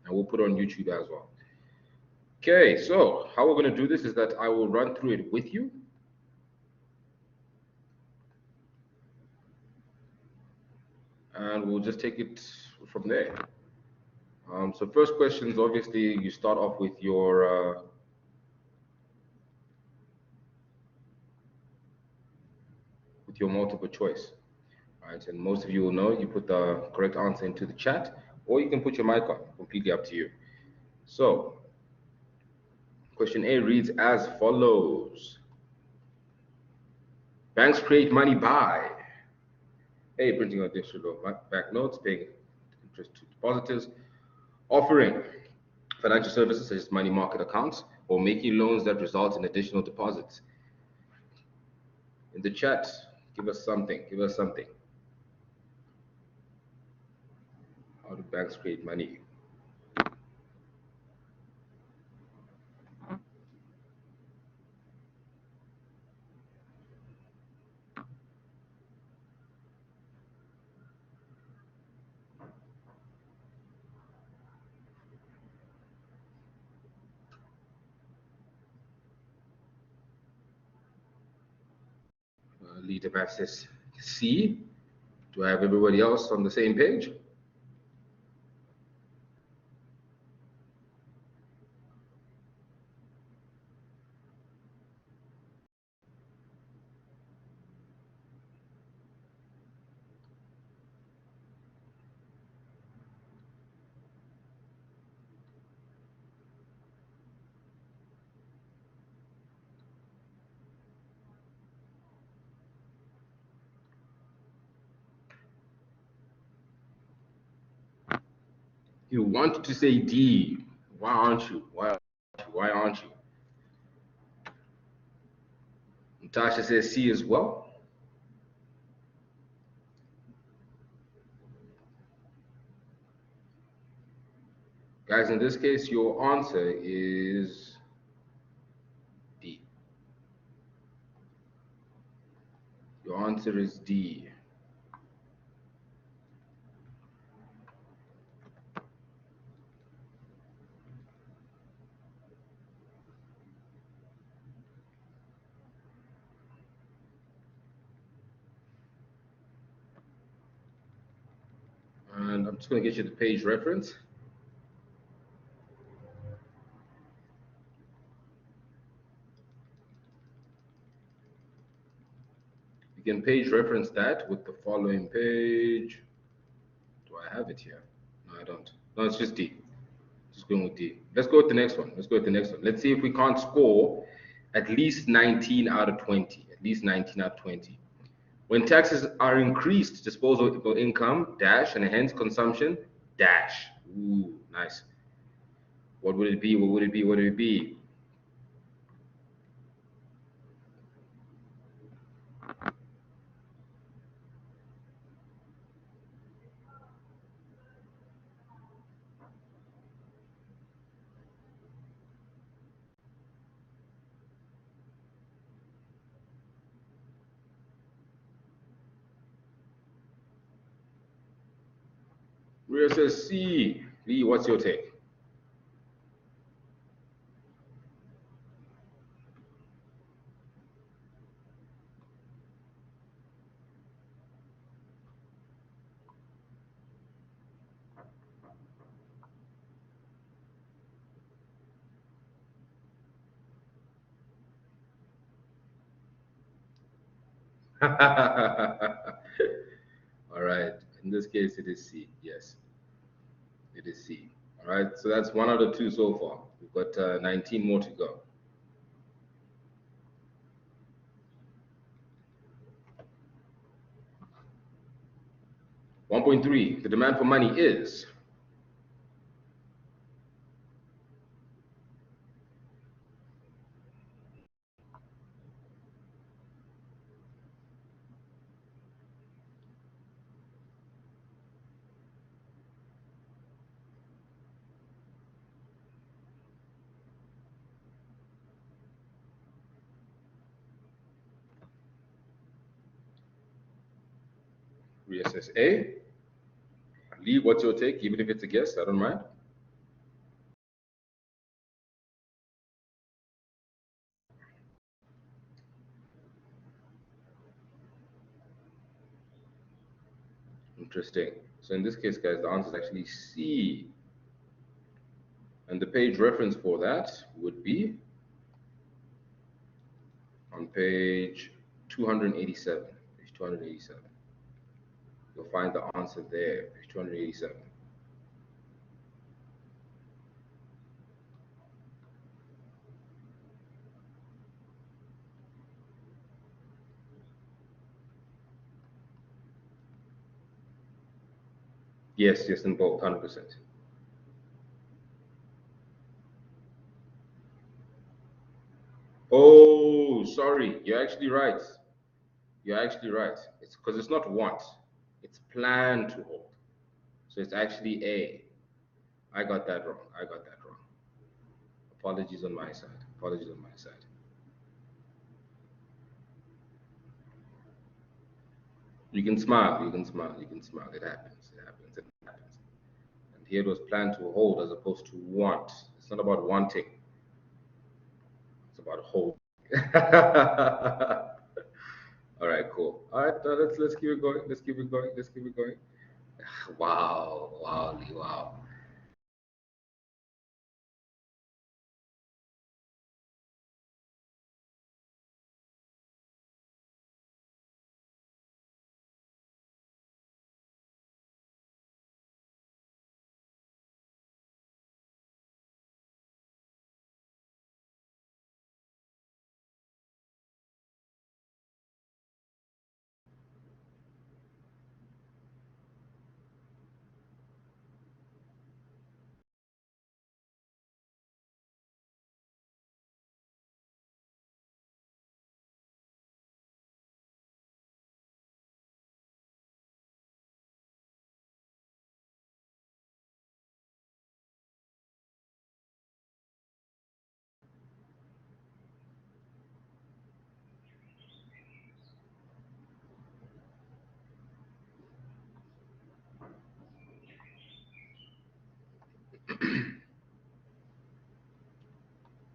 and we'll put it on YouTube as well. Okay, so how we're going to do this is that I will run through it with you. And we'll just take it from there. So first questions, obviously, you start off with your multiple choice, right? And most of you will know you put the correct answer into the chat, or you can put your mic on, completely up to you. So question A reads as follows. Banks create money by A, printing additional banknotes, paying interest to depositors, offering financial services such as money market accounts, or making loans that result in additional deposits. In the chat, give us something. Give us something. How do banks create money? Leader Math says C. Do I have everybody else on the same page? You want to say D. Why aren't you? Why aren't you? Natasha says C as well. Guys, in this case, your answer is D. Your answer is D. And I'm just going to get you the page reference. You can page reference that with the following page. Do I have it here? No, I don't. No, it's just D. Just going with D. Let's go with the next one. Let's go with the next one. Let's see if we can't score at least 19 out of 20. At least 19 out of 20. When taxes are increased, disposable income, dash, and hence consumption, dash. Ooh, nice. What would it be? What would it be? What would it be? Ria says C. Lee, what's your take? All right. In this case, it is C. Yes, it is C. All right. So that's 1 out of 2 so far. We've got 19 more to go. One point three. The demand for money is. Ria says A. Lee, what's your take? Even if it's a guess, I don't mind. Interesting. So in this case, guys, the answer is actually C. And the page reference for that would be on page 287. Page 287. You'll find the answer there, page 287. Yes, yes, in both, 100%. Oh, sorry, you're actually right. You're actually right. It's because it's not want, it's plan to hold. So it's actually A. I got that wrong. I got that wrong. Apologies on my side. Apologies on my side. You can smile. You can smile. You can smile. It happens. It happens. It happens. And here it was planned to hold as opposed to want. It's not about wanting. It's about hold. All right, cool. All right, let's keep it going. Let's keep it going. Let's keep it going. Wow, wow, Lee, wow.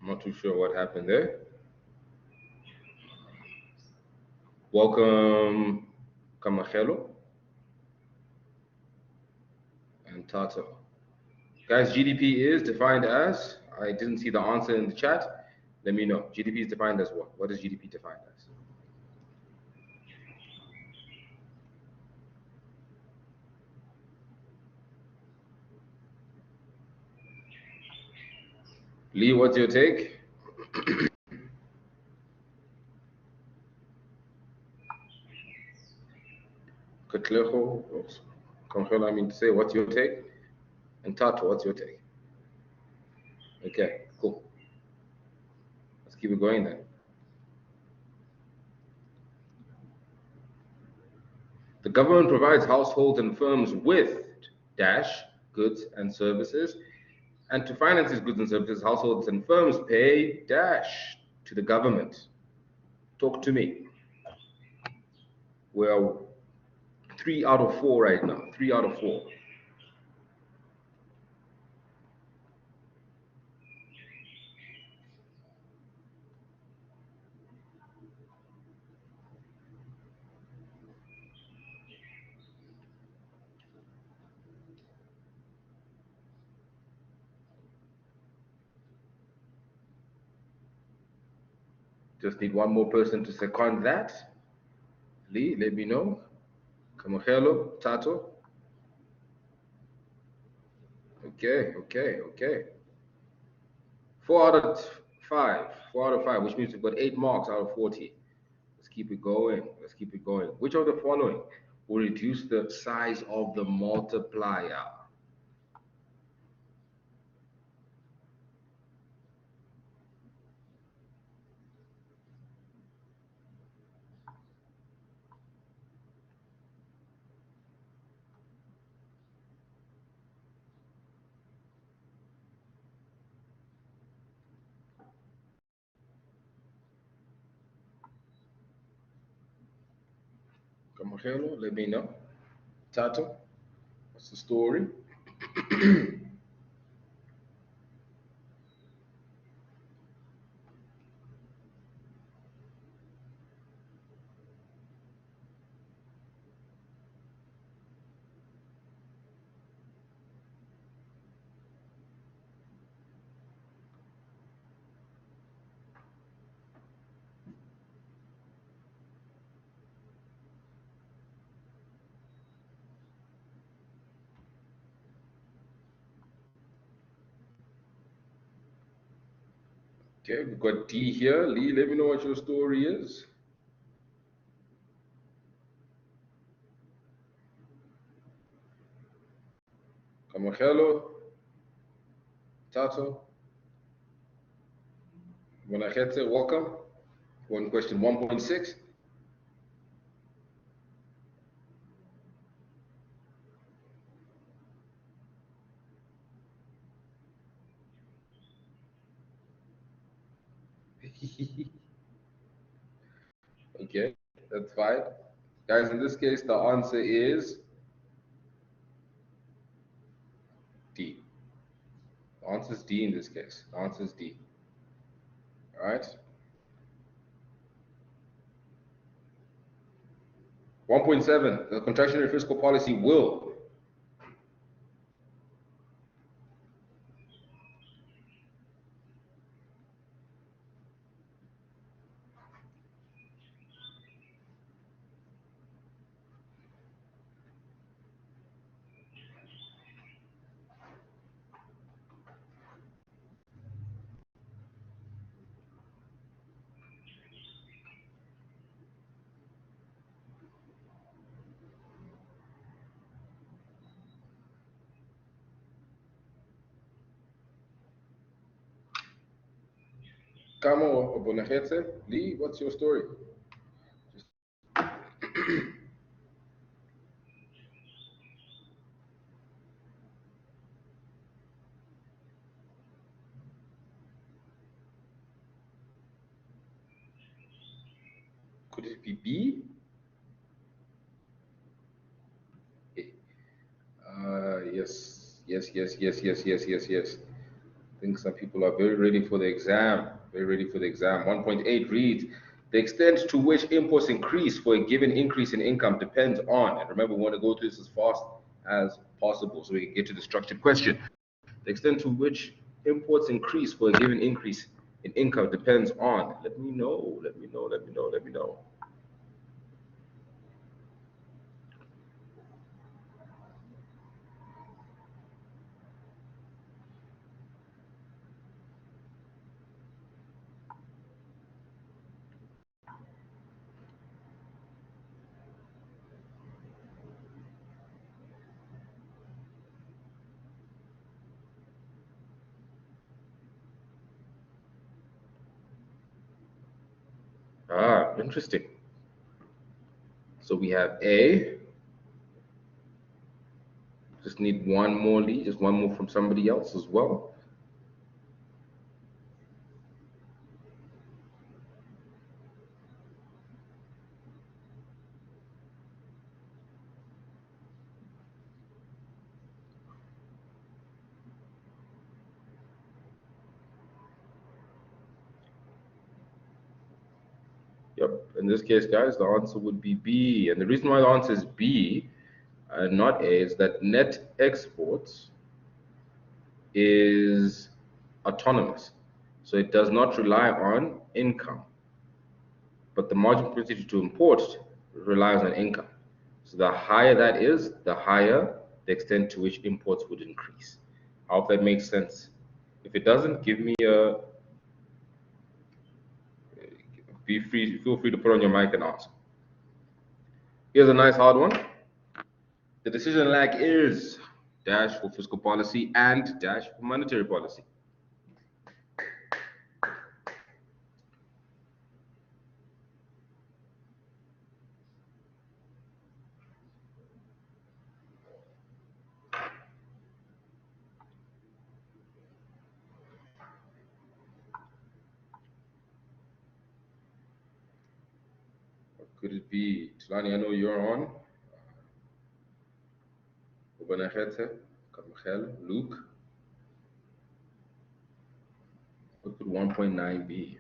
I'm not too sure what happened there. Welcome, Kamachelo and Tato. Guys, GDP is defined as, I didn't see the answer in the chat. Let me know. GDP is defined as what? What is GDP defined as? Lee, what's your take? Kotlejo, Kamachelo, I mean to say, what's your take? And Tato, what's your take? Okay, cool. Let's keep it going then. The government provides households and firms with dash goods and services, and to finance these goods and services, households and firms pay dash to the government. Talk to me. We're 3 out of 4 right now. 3 out of 4. Just need one more person to second that. Lee, let me know. Kamahelo, Tato. Okay, okay, okay. 4 out of 5. 4 out of 5, which means we've got 8 marks out of 40. Let's keep it going. Let's keep it going. Which of the following will reduce the size of the multiplier? Kamahelo, let me know. Tato, what's the story? Okay, we've got D here. Lee, let me know what your story is. Kamachelo, Tato, Bonachete, welcome. One question 1.6. Okay, that's fine. Guys, in this case, the answer is D. The answer is D in this case. The answer is D. All right. 1.7, the contractionary fiscal policy will. Kamo Bonachete, Lee, what's your story? Could it be B? Yes, yes, yes, yes, yes, yes, yes, yes. I think some people are very ready for the exam. Very ready for the exam. 1.8 reads, the extent to which imports increase for a given increase in income depends on, and remember, we want to go through this as fast as possible so we can get to the structured question. The extent to which imports increase for a given increase in income depends on. Let me know, let me know, let me know, let me know. Ah, interesting. So we have A. Just need one more lead, just one more from somebody else as well. Yep, in this case, guys, the answer would be B. And the reason why the answer is B and not A is that net exports is autonomous. So it does not rely on income. But the margin propensity to import relies on income. So the higher that is, the higher the extent to which imports would increase. I hope that makes sense. If it doesn't, give me a feel free to put on your mic and ask. Here's a nice hard one. The decision lag is dash for fiscal policy and dash for monetary policy. What could it be? Tlani, I know you're on. Luke. What could 1.9 be?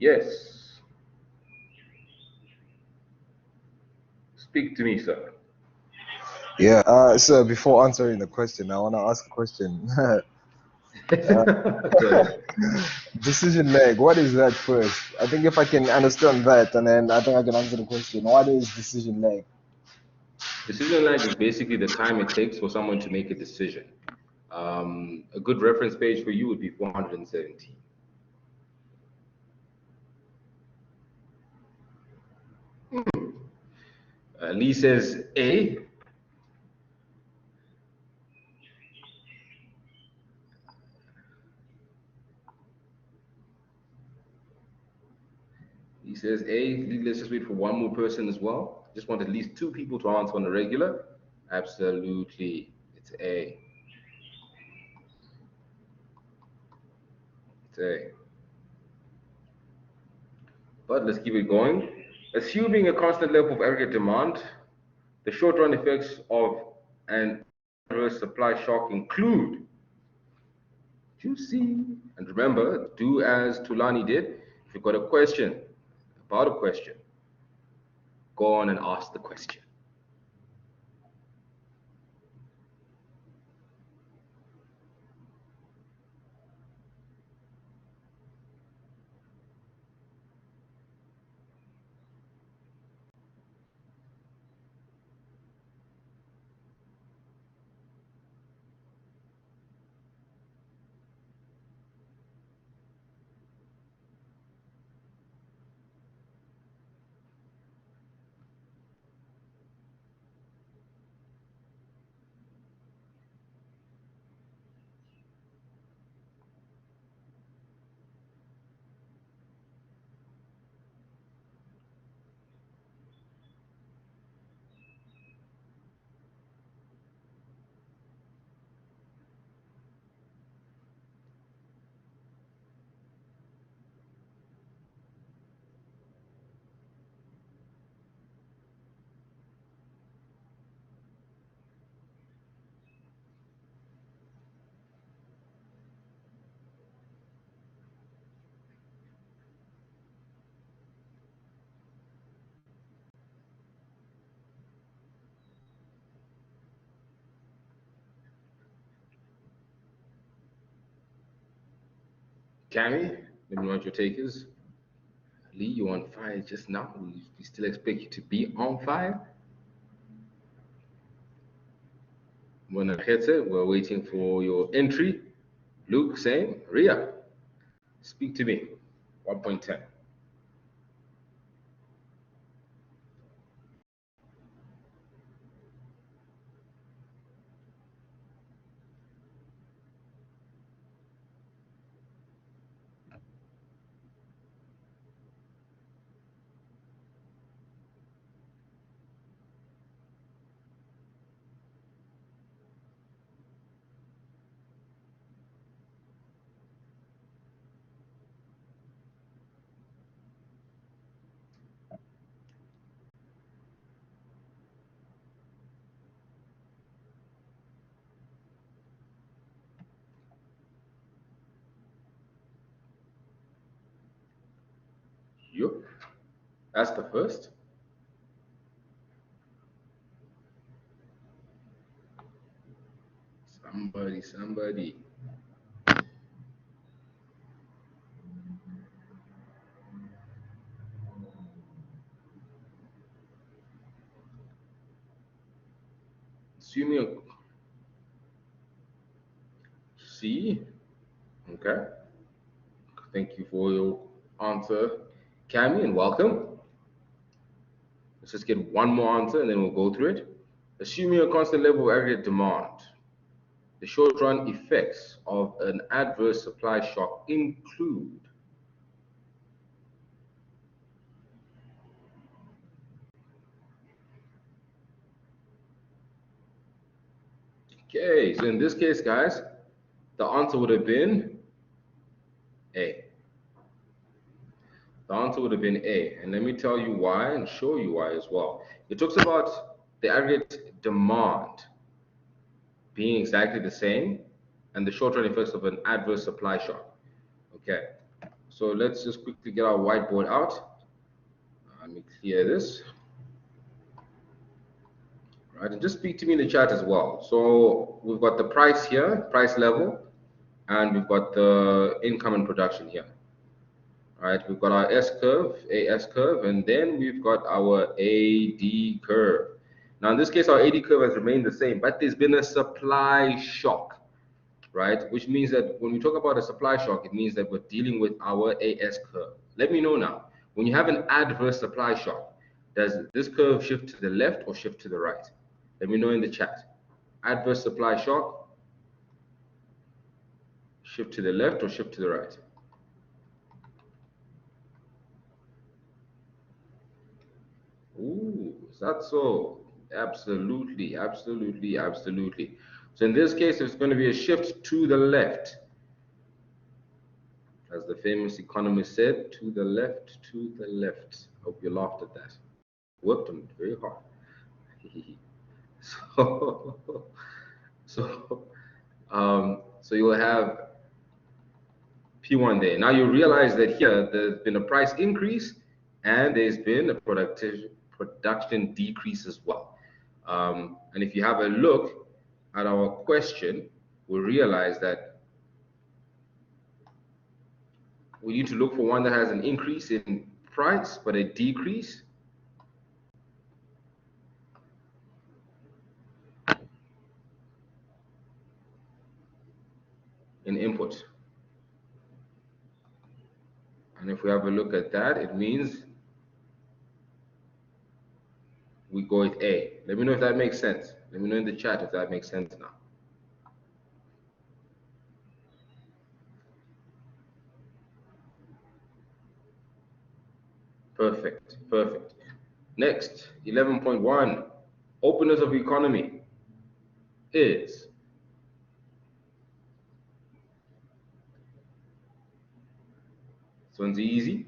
Yes. Speak to me, sir. Yeah, so before answering the question, I want to ask a question. Go ahead. Decision leg, what is that first? I think if I can understand that, and then I think I can answer the question. What is decision leg? Decision lag is basically the time it takes for someone to make a decision. A good reference page for you would be 417. Lee says A. He says A. Lee, let's just wait for one more person as well. Just want at least two people to answer on a regular. Absolutely. It's A. It's A. But let's keep it going. Assuming a constant level of aggregate demand, the short-run effects of an adverse supply shock include juicy. And remember, do as Tulani did. If you've got a question about a question, go on and ask the question. Cammy, let me know what your take is. Lee, you on fire just now? We still expect you to be on fire? When I hit it, we're waiting for your entry. Luke, same. Ria, speak to me. 1.10. Yup. That's the first. Somebody. Assuming a C. Okay. Thank you for your answer, Cammy, and welcome. Let's just get one more answer and then we'll go through it. Assuming a constant level of aggregate demand, the short-run effects of an adverse supply shock include okay, so in this case, guys, the answer would have been A. The answer would have been A. And let me tell you why and show you why as well. It talks about the aggregate demand being exactly the same and the short-run effects of an adverse supply shock. Okay, So let's just quickly get our whiteboard out. Let me clear this. Right, and just speak to me in the chat as well. So we've got the price here, price level, and we've got the income and production here. All right, we've got our S curve, AS curve, and then we've got our AD curve. Now, in this case, our AD curve has remained the same, but there's been a supply shock, right? Which means that when we talk about a supply shock, it means that we're dealing with our AS curve. Let me know now, when you have an adverse supply shock, does this curve shift to the left or shift to the right? Let me know in the chat. Adverse supply shock, shift to the left or shift to the right? Ooh, is that so? Absolutely, absolutely, absolutely. So in this case, it's going to be a shift to the left. As the famous economist said, to the left, to the left. Hope you laughed at that. Worked on it very hard. so, so you'll have P1 there. Now you realize that here there's been a price increase and there's been a production decrease as well. And if you have a look at our question, we'll realize that we need to look for one that has an increase in price but a decrease in input. And if we have a look at that, it means we go with A. Let me know if that makes sense. Let me know in the chat if that makes sense now. Perfect, perfect. Next, 11.1, openness of economy is this one's easy.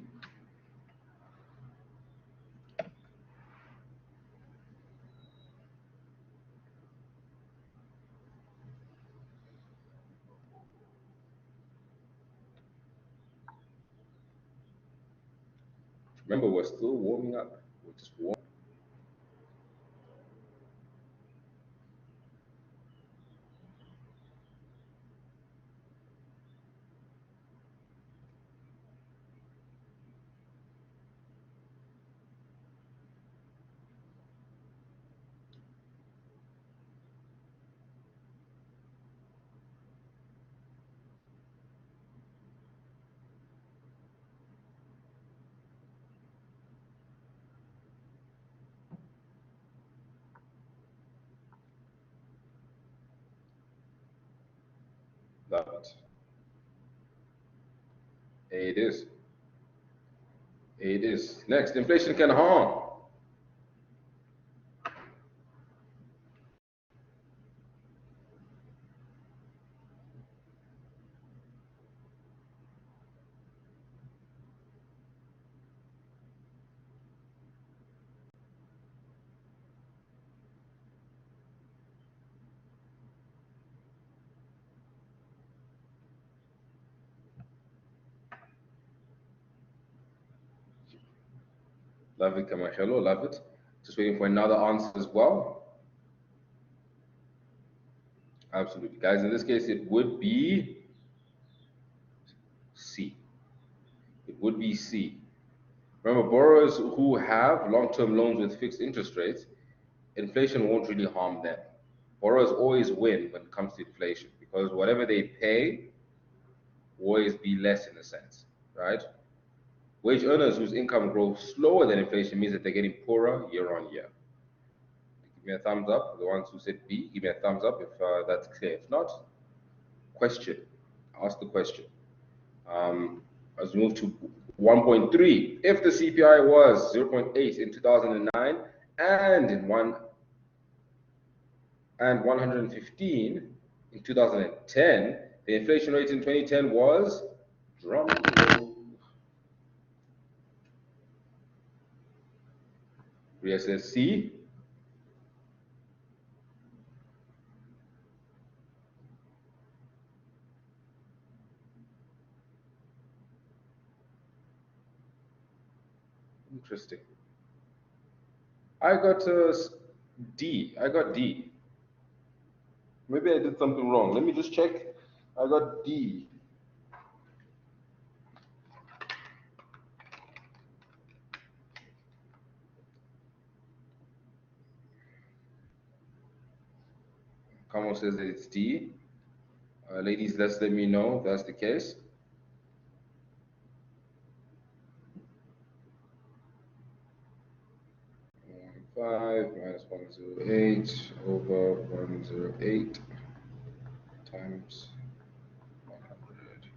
Remember, we're still warming up. We're just warming. Love it. It is. It is. Next, inflation can harm. Love it, Kamachelo. Love it. Just waiting for another answer as well. Absolutely. Guys, in this case, it would be C. It would be C. Remember, borrowers who have long-term loans with fixed interest rates, inflation won't really harm them. Borrowers always win when it comes to inflation because whatever they pay will always be less in a sense, right? Wage earners whose income grows slower than inflation means that they're getting poorer year on year. Give me a thumbs up. The ones who said B, give me a thumbs up if that's clear. If not, question. Ask the question. As we move to 1.3, if the CPI was 0.8 in 2009 and 115 in 2010, the inflation rate in 2010 was, drum roll. Ria says C. Interesting. I got D. I got D. Maybe I did something wrong. Let me just check. I got D. Kamo says that it's D. Ladies, let me know if that's the case. Five minus 108 over 108 times 100.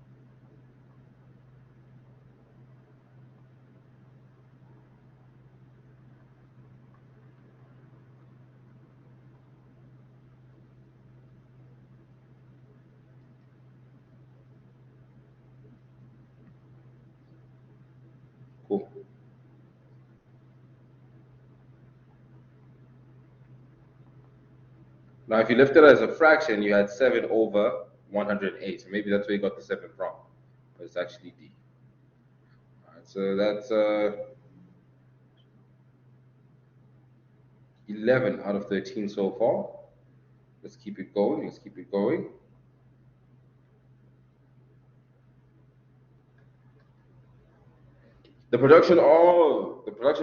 Cool. Now, if you left it as a fraction, you had 7 over 108. So maybe that's where you got the 7 from. But it's actually D. All right, so that's 11 out of 13 so far. Let's keep it going. Let's keep it going. The production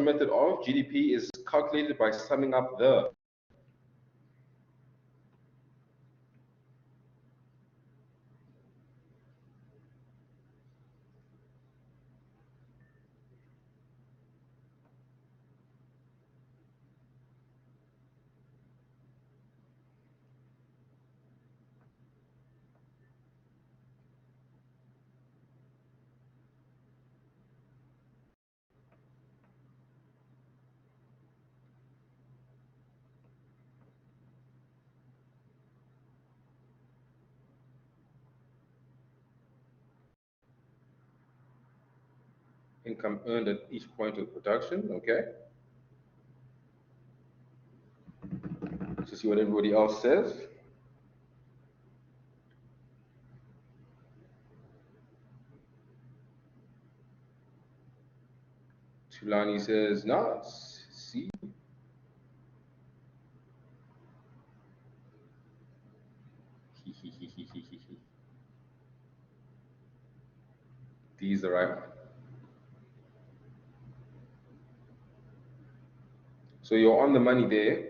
method of GDP is calculated by summing up the income earned at each point of production. Okay. To see what everybody else says. Tulani says, no, it's C. D is the right one. So you're on the money there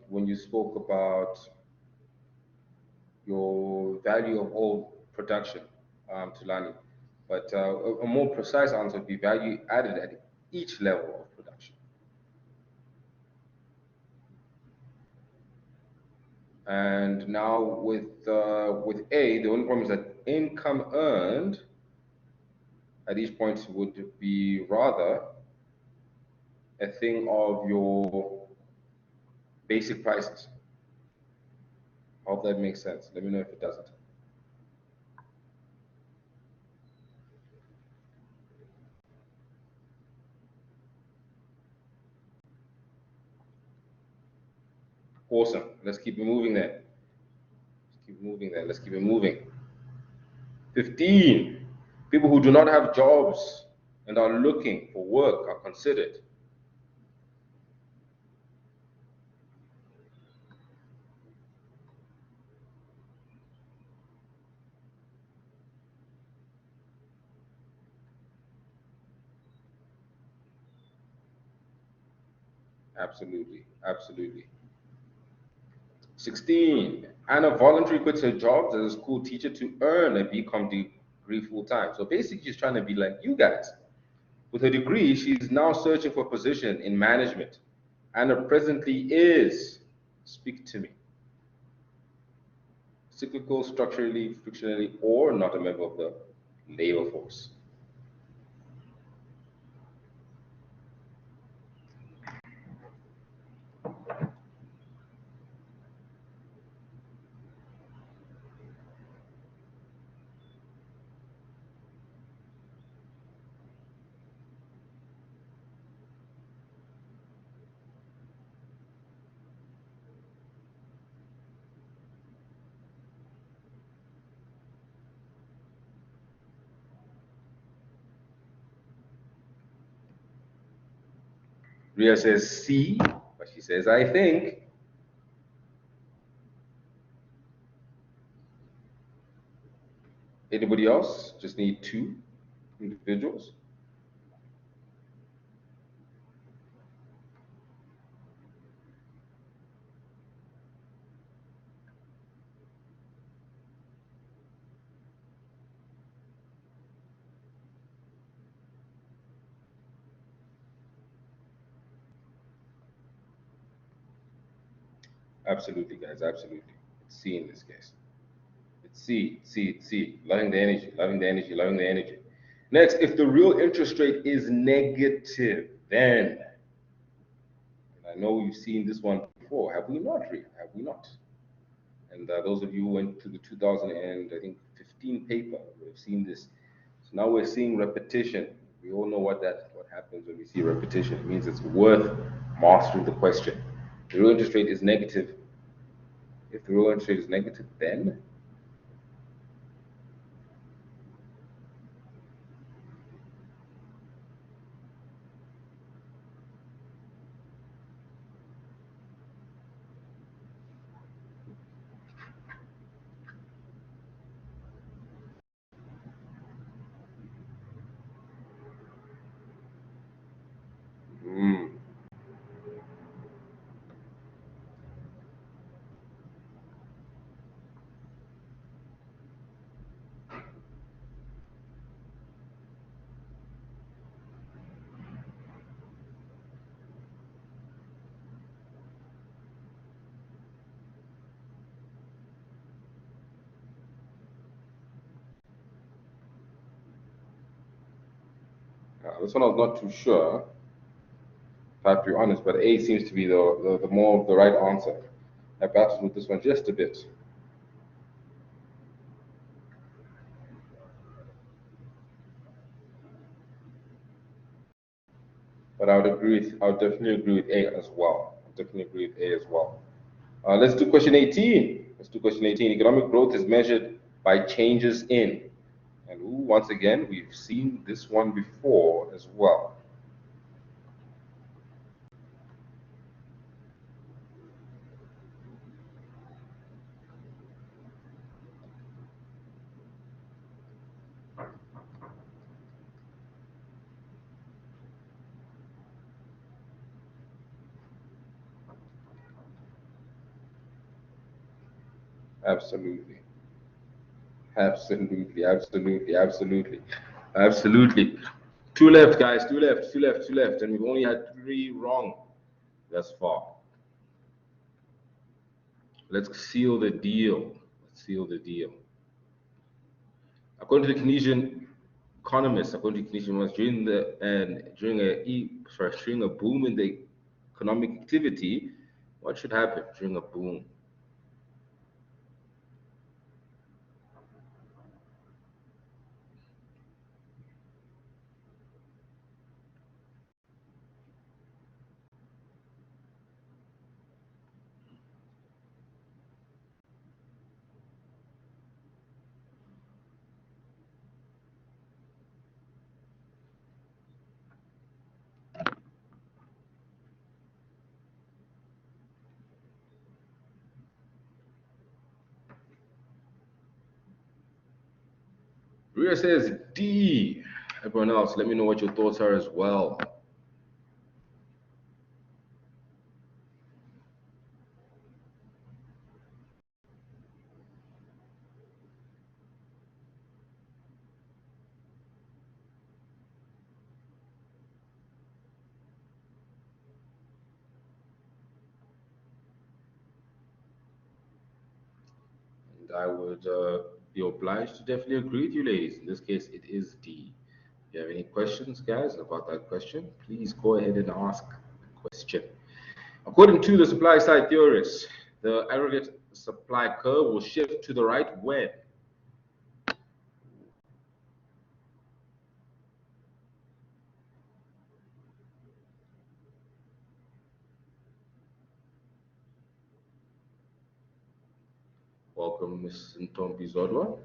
when you spoke about your value of all production, Tulani. But a more precise answer would be value added at each level of production. And now with A, the only problem is that income earned at each point would be rather a thing of your basic prices. I hope that makes sense. Let me know if it doesn't. Awesome. Let's keep it moving there. Let's keep moving there. Let's keep it moving. 15. People who do not have jobs and are looking for work are considered. Absolutely. Absolutely. 16. Anna voluntarily quits her job as a school teacher to earn a BCom degree full time. So basically, she's trying to be like you guys. With her degree, she's now searching for a position in management. Anna presently is, speak to me, cyclical, structurally, frictionally, or not a member of the labor force. Ria says C, but she says, I think. Anybody else? Just need 2 individuals. Absolutely, guys, absolutely. It's C in this case. It's C, C, C. Loving the energy, loving the energy, loving the energy. Next, if the real interest rate is negative, then, and I know we've seen this one before, have we not, Ria? Have we not? And those of you who went to the 2015 paper would have seen this. So now we're seeing repetition. We all know what happens when we see repetition. It means it's worth mastering the question. The real interest rate is negative. If the real interest rate is negative, then this one I was not too sure. If I have to be honest, but A seems to be the more of the right answer. I battled with this one just a bit. But I would definitely agree with A as well. Definitely agree with A as well. Let's do question 18. Let's do question 18. Economic growth is measured by changes in. And once again, we've seen this one before as well. Absolutely. Absolutely, absolutely, absolutely, absolutely. 2 left, guys. 2 left, 2 left, 2 left. And we've only had 3 wrong thus far. Let's seal the deal. Let's seal the deal. According to the Keynesian economists, according to Keynesian ones, during a boom in the economic activity, what should happen during a boom? Ria says D. Everyone else, let me know what your thoughts are as well. And I would be obliged to definitely agree with you, ladies. In this case, it is D. If you have any questions, guys, about that question, please go ahead and ask the question. According to the supply side theorists, the aggregate supply curve will shift to the right when? Welcome, Ms. Ntombi Zodwa.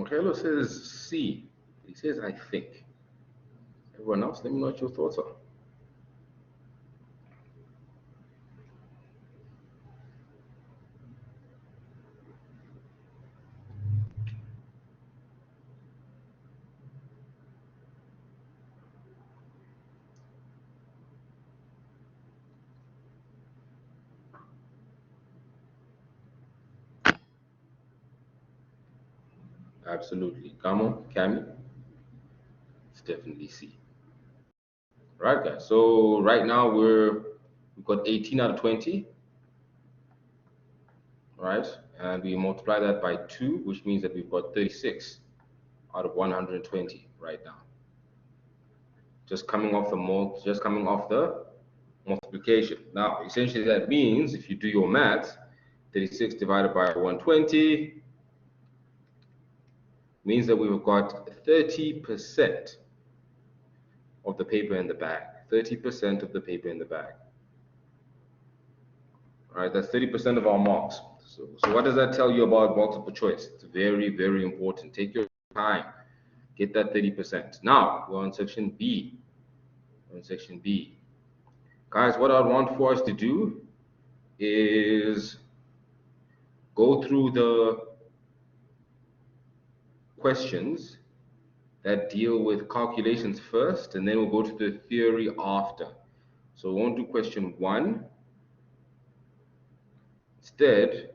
Angelo says C. He says, I think. Everyone else, let me know what your thoughts are. Absolutely. Cami, it's definitely C. Right, guys. So right now we've got 18 out of 20, right? And we multiply that by 2, which means that we've got 36 out of 120 right now. Just coming off the multiplication. Now, essentially that means if you do your math, 36 divided by 120 means that we've got 30% of the paper in the bag. 30% of the paper in the bag. All right, that's 30% of our marks. So what does that tell you about multiple choice? It's very, very important. Take your time. Get that 30%. Now, we're on section B. Guys, what I want for us to do is go through the questions that deal with calculations first, and then we'll go to the theory after. So we won't do question 1. Instead,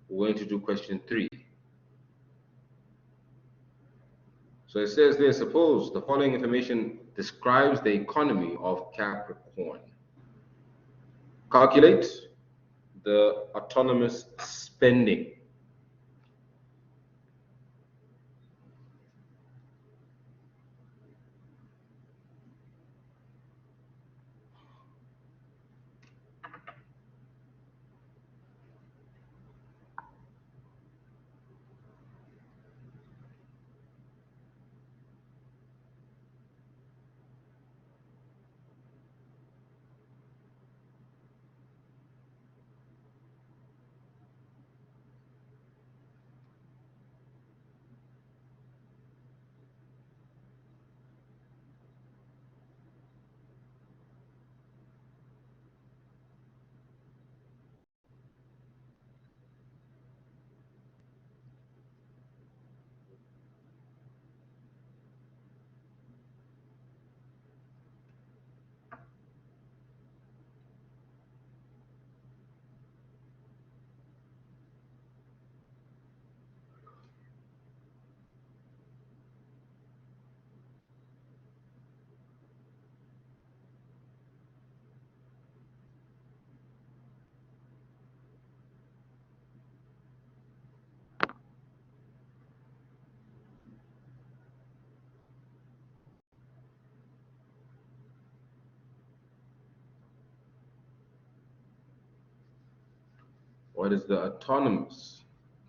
we're going to do question 3. So it says there, suppose the following information describes the economy of Capricorn. Calculate the autonomous spending. What is the total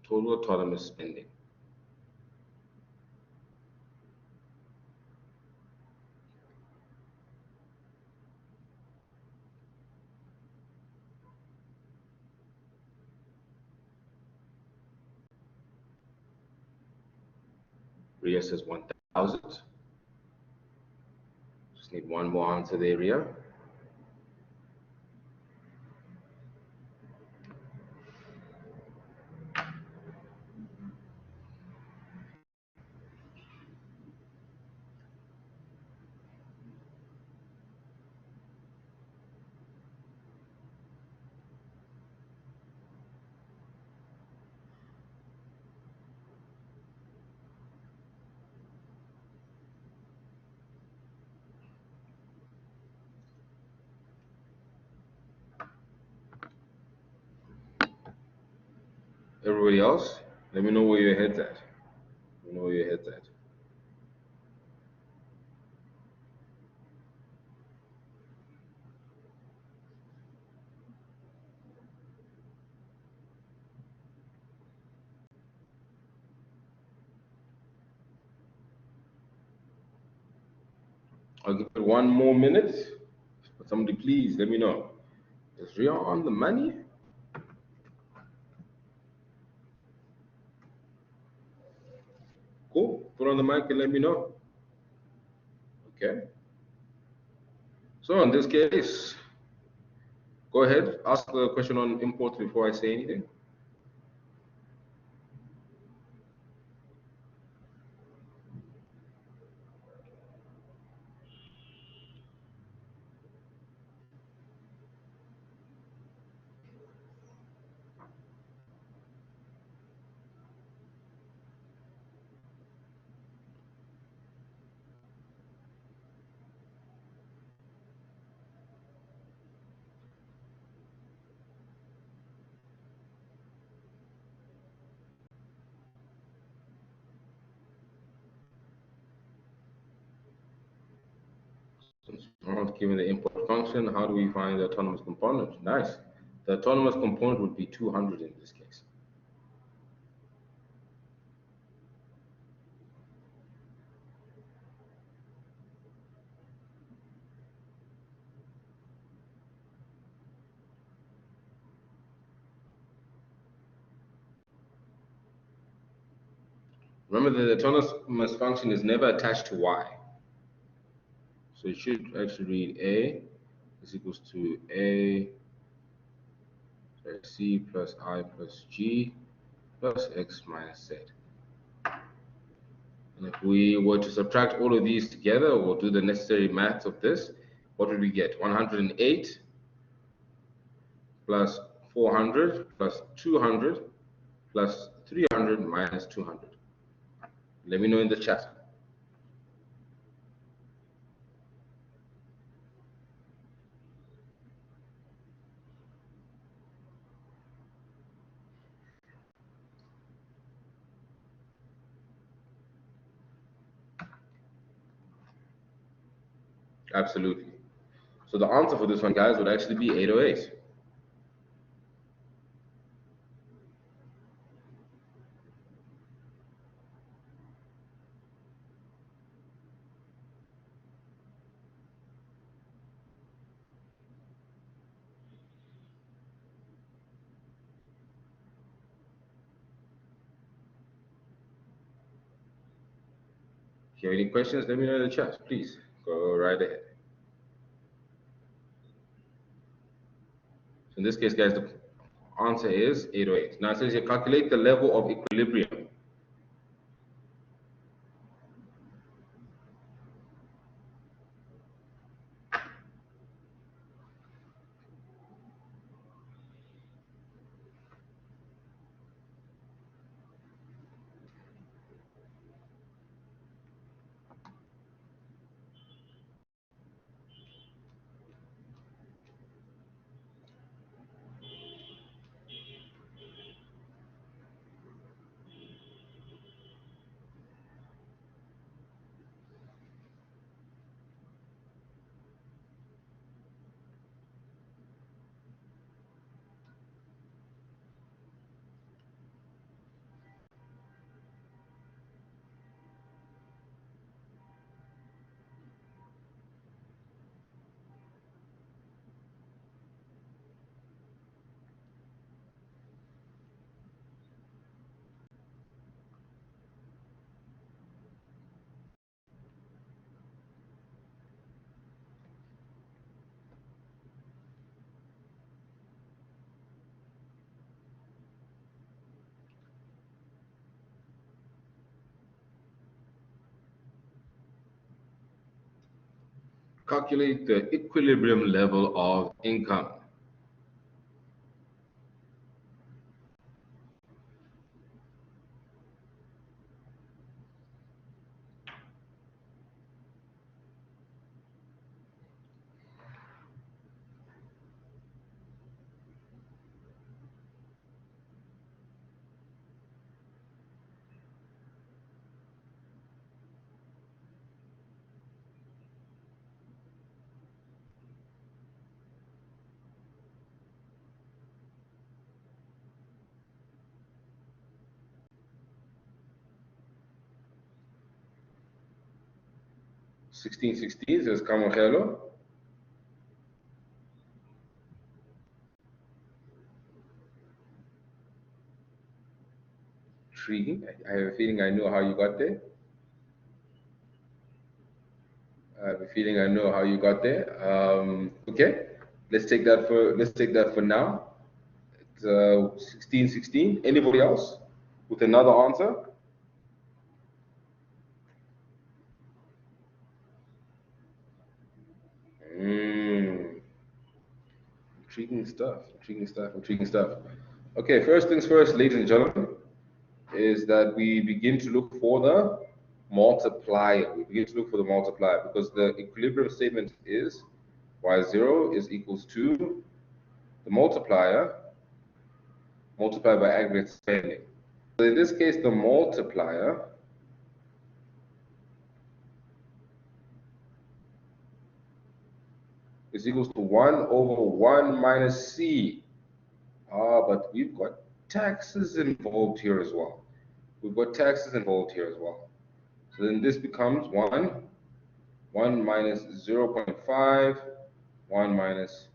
autonomous spending? Ria says 1,000. Just need one more answer there, Ria. Everybody else, let me know where your head's at. Let me know where your head's at. I'll give it 1 more minute. Somebody please let me know. Is Ria on the money? Cool. Put on the mic and let me know. Okay. So in this case, go ahead, ask the question on imports before I say anything. Since we're not given the import function, how do we find the autonomous component? Nice. The autonomous component would be 200 in this case. Remember that the autonomous function is never attached to y. So it should actually read a is equals to a c plus I plus g plus x minus z. And if we were to subtract all of these together, or do the necessary maths of this, what would we get? 108 plus 400 plus 200 plus 300 minus 200. Let me know in the chat. Absolutely. So the answer for this one, guys, would actually be 808. If you have any questions, let me know in the chat. Please go right ahead. So in this case, guys, the answer is 808. Now it says here, calculate the level of equilibrium. Calculate the equilibrium level of income. Sixteen says Camogelo. Intriguing. I have a feeling I know how you got there. I have a feeling I know how you got there. Okay, let's take that for now. It's 1616. Anybody else with another answer? Intriguing stuff. Intriguing stuff. Intriguing stuff. Okay, first things first, ladies and gentlemen, is that we begin to look for the multiplier. We begin to look for the multiplier because the equilibrium statement is y0 is equals to the multiplier multiplied by aggregate spending. So in this case, the multiplier is equals to 1 over 1 minus c. But we've got taxes involved here as well. We've got taxes involved here as well. So then this becomes 1 minus 0.5, 1 minus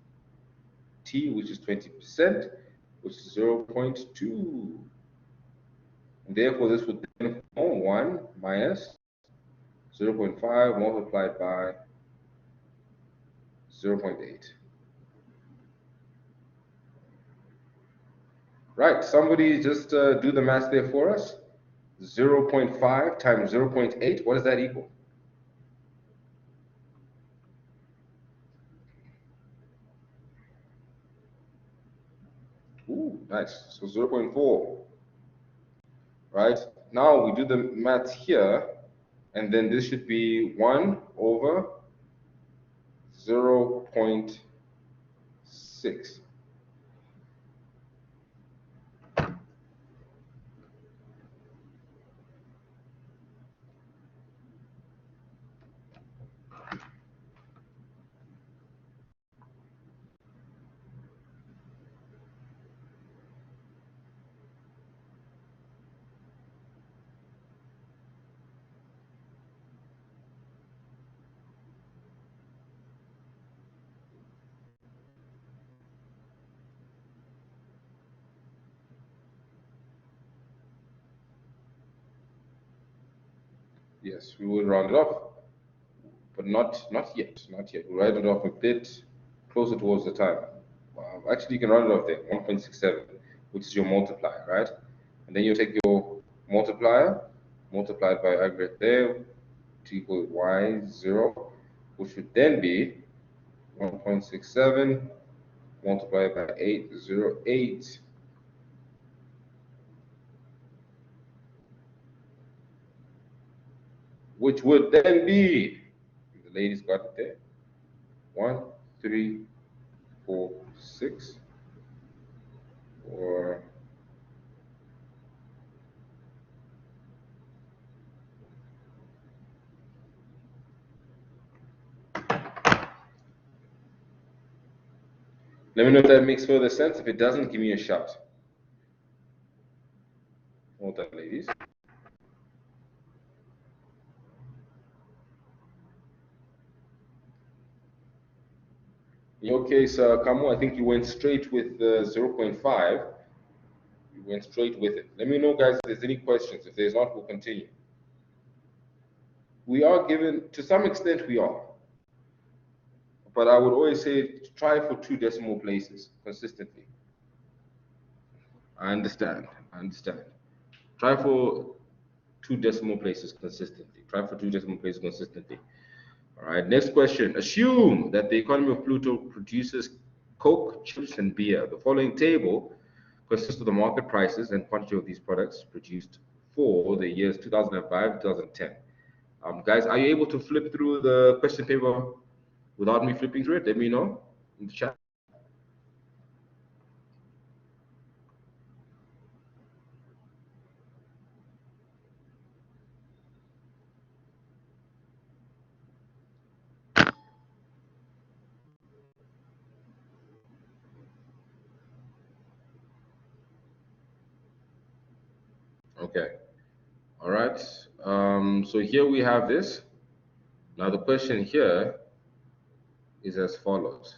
t, which is 20%, which is 0.2. And therefore, this would then form 1 minus 0.5 multiplied by 0.8. Right, somebody just do the math there for us. 0.5 times 0.8, what does that equal? Ooh, nice. So 0.4. Right? Now we do the math here, and then this should be 1 over 0.6. Yes, we will round it off, but not yet. We'll round it off a bit closer towards the time. Actually, you can round it off there, 1.67, which is your multiplier, right? And then you take your multiplier, multiplied by aggregate there, to equal y0, which would then be 1.67 multiplied by 808, which would then be, the ladies got it there, 1, 3, 4, 6, or let me know if that makes further sense. If it doesn't, give me a shout. Hold on, ladies. In your case, Kamu, I think you went straight with 0.5. You went straight with it. Let me know, guys, if there's any questions. If there's not, we'll continue. We are given, to some extent, we are. But I would always say try for 2 decimal places consistently. I understand. Try for 2 decimal places consistently. All right, next question. Assume that the economy of Pluto produces Coke, chips, and beer. The following table consists of the market prices and quantity of these products produced for the years 2005 2010. Guys, are you able to flip through the question paper without me flipping through it? Let me know in the chat. Okay. All right. So here we have this. Now the question here is as follows.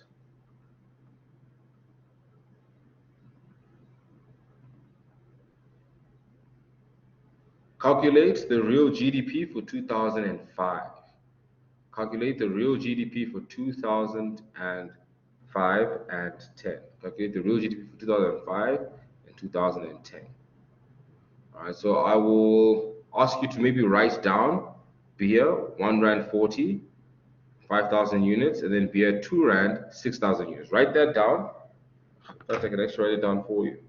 Calculate the real GDP for 2005. Calculate the real GDP for 2005 and 10. Calculate the real GDP for 2005 and 2010. All right, so I will ask you to maybe write down beer, 1 Rand 40, 5,000 units, and then beer, 2 Rand, 6,000 units. Write that down. Perhaps I can actually write it down for you.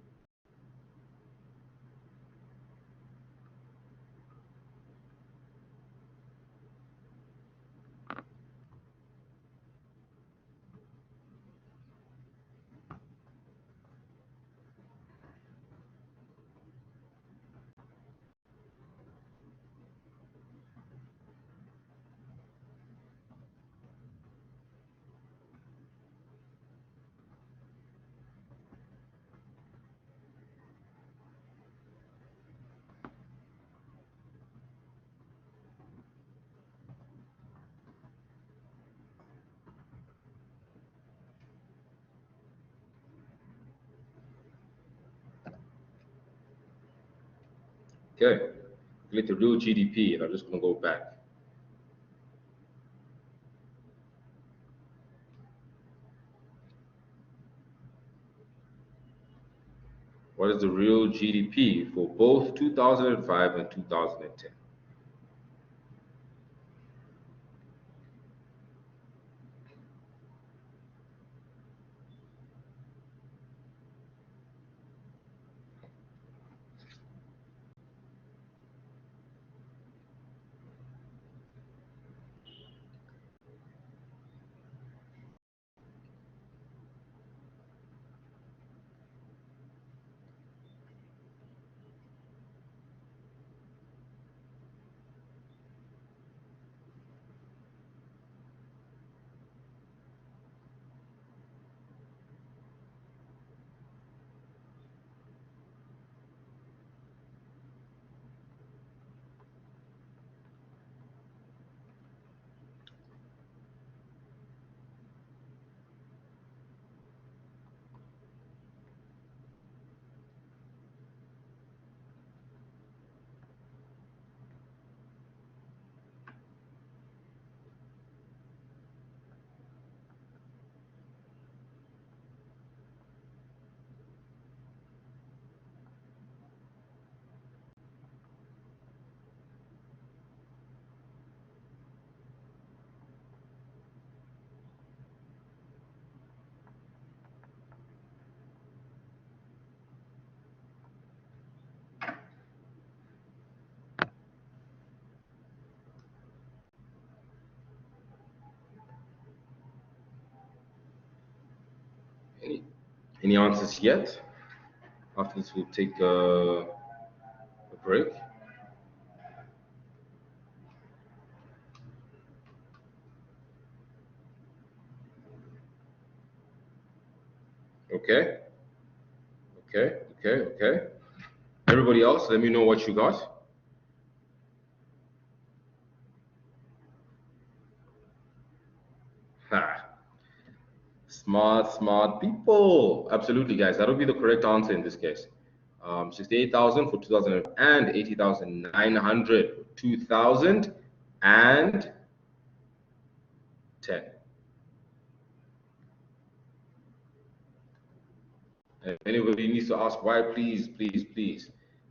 Okay, calculate the real GDP, and I'm just going to go back. What is the real GDP for both 2005 and 2010? Any answers yet? After this, we'll take a break. Okay. Okay. Everybody else, let me know what you got. Ha. Smart people. Absolutely, guys. That'll be the correct answer in this case. 68,000 for 2000 and 80,900 for 2010. And if anybody needs to ask why, please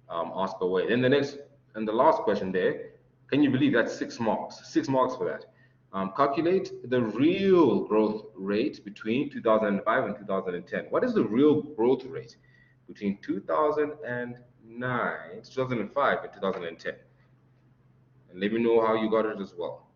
ask away. Then the next and the last question there, can you believe that's 6 marks? 6 marks for that. Calculate the real growth rate between 2005 and 2010. What is the real growth rate between 2005 and 2010? And let me know how you got it as well.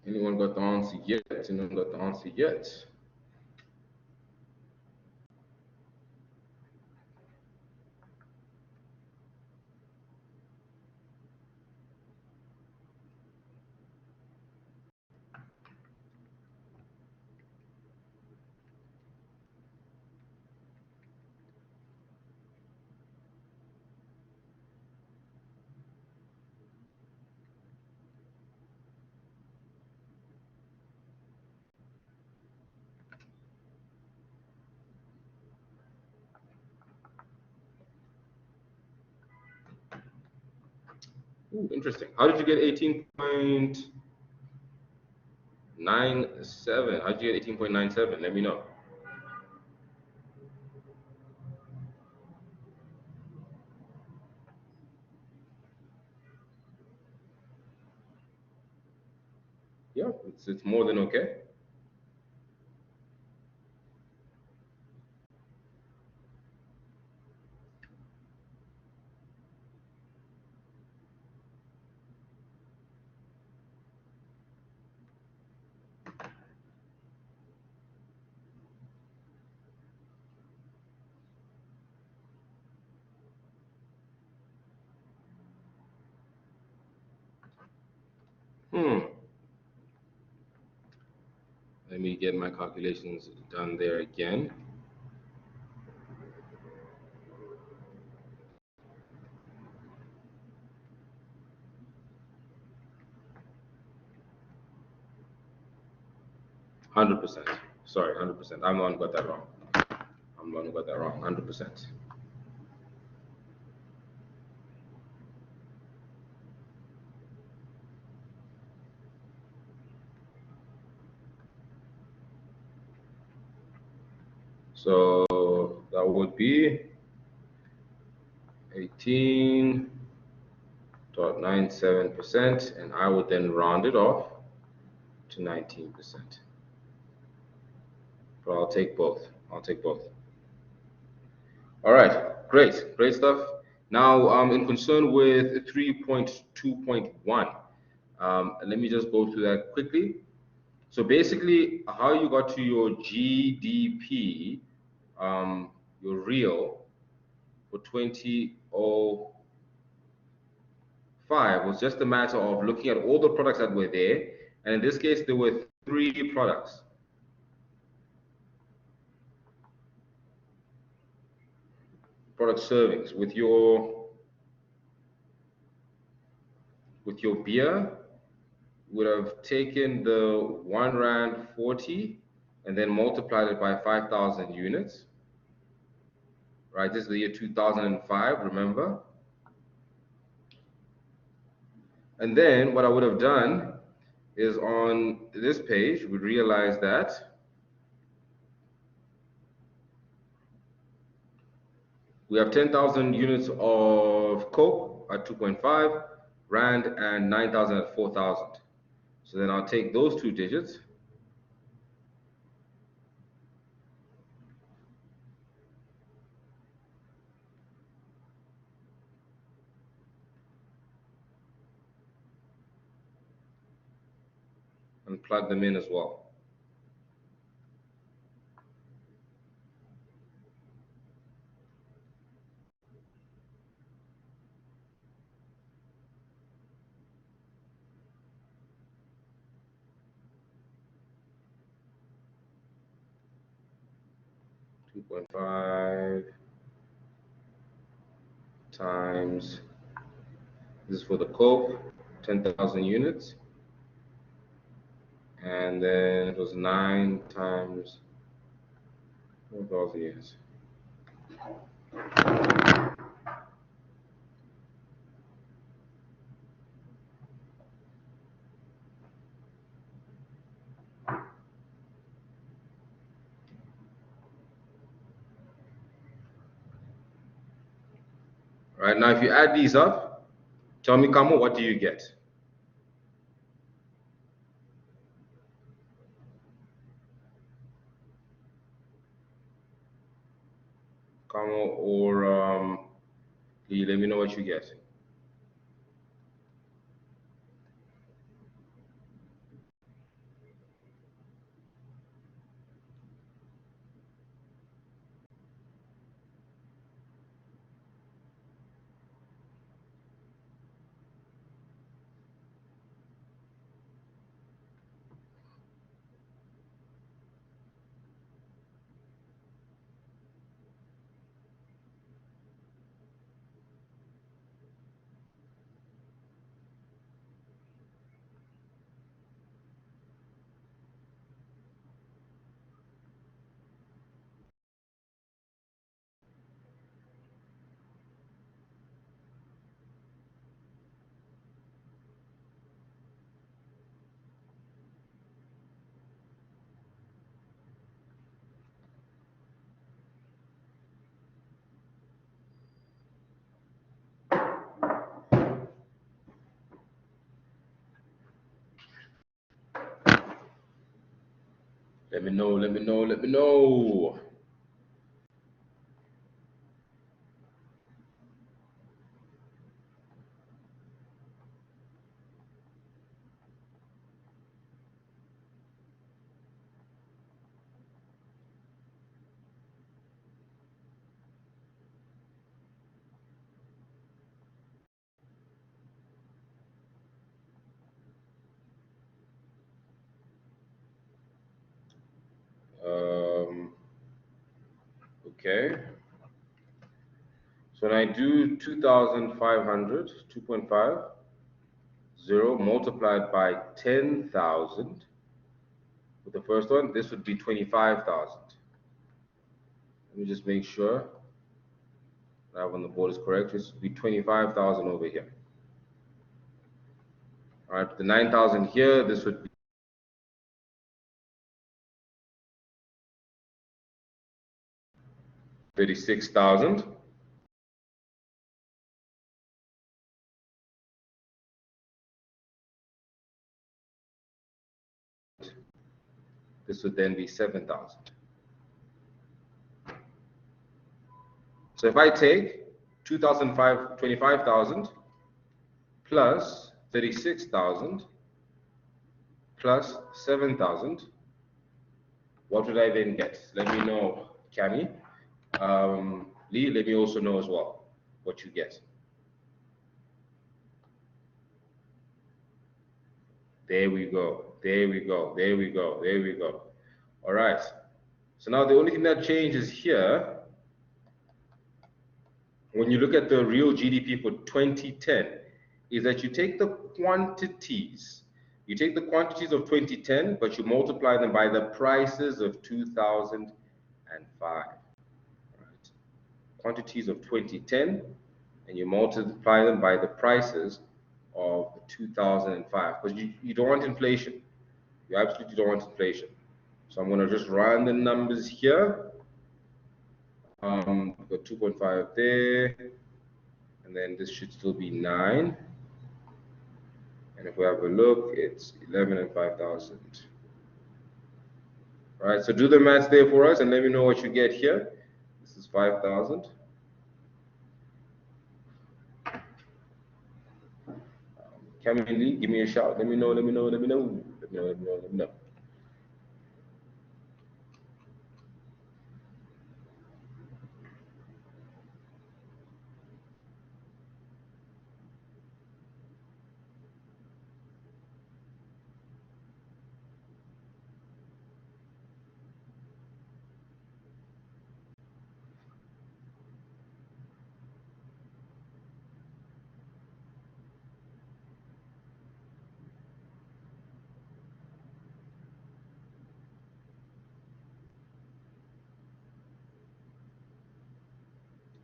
Anyone got the answer yet? Anyone got the answer yet? Ooh, interesting. How did you get 18.97? How did you get 18.97? Let me know. Yeah, it's more than okay. Let me get my calculations done there again. %. Sorry, 100%. I'm the one who got that wrong. 100%. So that would be 18.97%, and I would then round it off to 19%. But I'll take both. All right, great stuff. Now, in concern with 3.2.1, let me just go through that quickly. So basically, how you got to your GDP, your real for 2005 was just a matter of looking at all the products that were there, and in this case, there were 3 products. Product servings with your beer would have taken the R1.40 and then multiplied it by 5,000 units. Right, this is the year 2005, remember? And then what I would have done is on this page, we realize that we have 10,000 units of Coke at 2.5 Rand and 9,000 at 4,000. So then I'll take those 2 digits and plug them in as well. $2.5 times, this is for the Coke, 10,000 units. And then it was 9 times 4,000 units. All right, now if you add these up, tell me, Kamo, what do you get? Kamo or Lee, let me know what you get. . Let me know, let me know, let me know. Okay. So when I do 2,500, 2.5, 0 multiplied by 10,000 with the first one, this would be 25,000. Let me just make sure that when the board is correct, this would be 25,000 over here. All right, the 9,000 here, this would be 36,000. This would then be 7,000. So if I take 25,000 plus 36,000 plus 7,000, what would I then get? Let me know, Cami. Lee, let me also know as well what you get. There we go. There we go. There we go. There we go. All right. So now the only thing that changes here, when you look at the real GDP for 2010, is that you take the quantities. You take the quantities of 2010, but you multiply them by the prices of 2005. Right? Quantities of 2010, and you multiply them by the prices of 2005. Because you don't want inflation. You absolutely don't want inflation. So I'm going to just run the numbers here. We've got 2.5 there, and then this should still be 9. And if we have a look, it's 11 and 5,000. All right, so do the maths there for us and let me know what you get here. This is 5,000. Camille, give me a shout. Let me know, let me know, let me know. Let me know, let me know, let me know.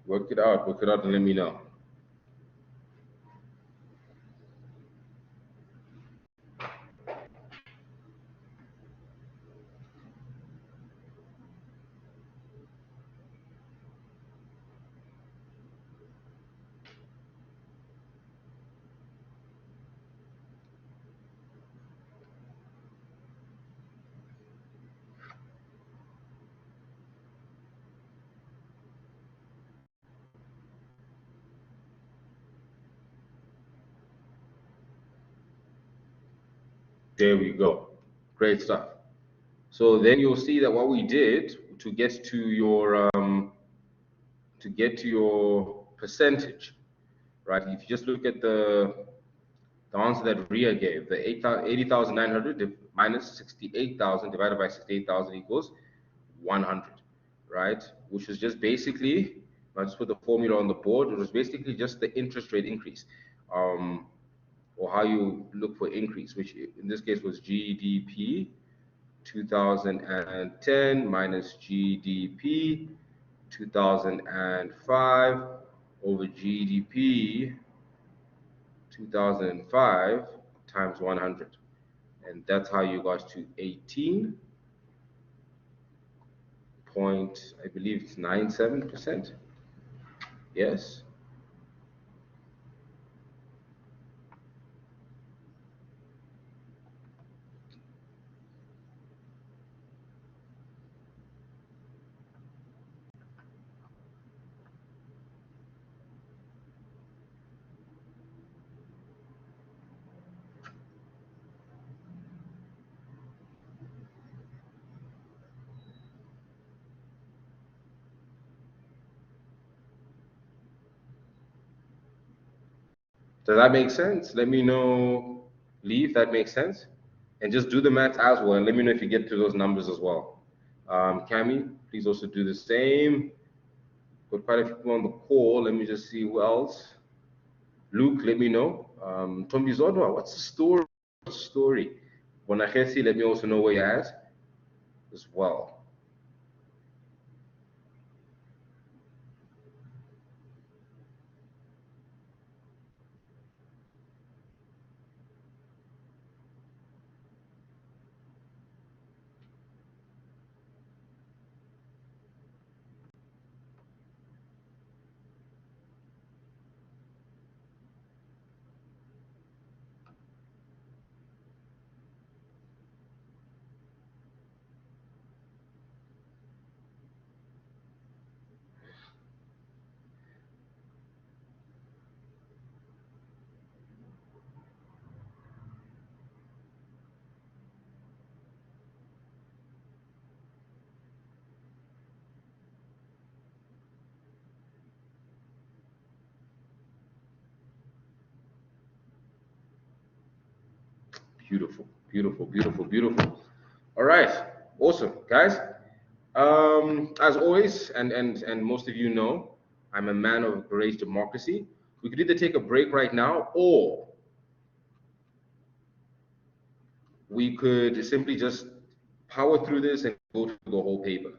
Work it out, and let me know. There we go. Great stuff. So then you'll see that what we did to get to your percentage, right? If you just look at the answer that Ria gave, the 80,900 minus 68,000 divided by 68,000 equals 100, right? Which was just basically, I just put the formula on the board. It was basically just the interest rate increase, or how you look for increase, which in this case was GDP 2010 minus GDP 2005 over GDP 2005 times 100. And that's how you got to 18 point, I believe it's 97%. Yes. Does that make sense? Let me know, Lee, if that makes sense. And just do the math as well. And let me know if you get to those numbers as well. Cami, please also do the same. Got quite a few people on the call. Let me just see who else. Luke, let me know. Tombi Zodwa, what's the story? Bonachesi, let me also know where you're at as well. Beautiful, beautiful, beautiful, beautiful. All right, awesome, guys. As always, and most of you know, I'm a man of great democracy. We could either take a break right now, or we could simply just power through this and go through the whole paper.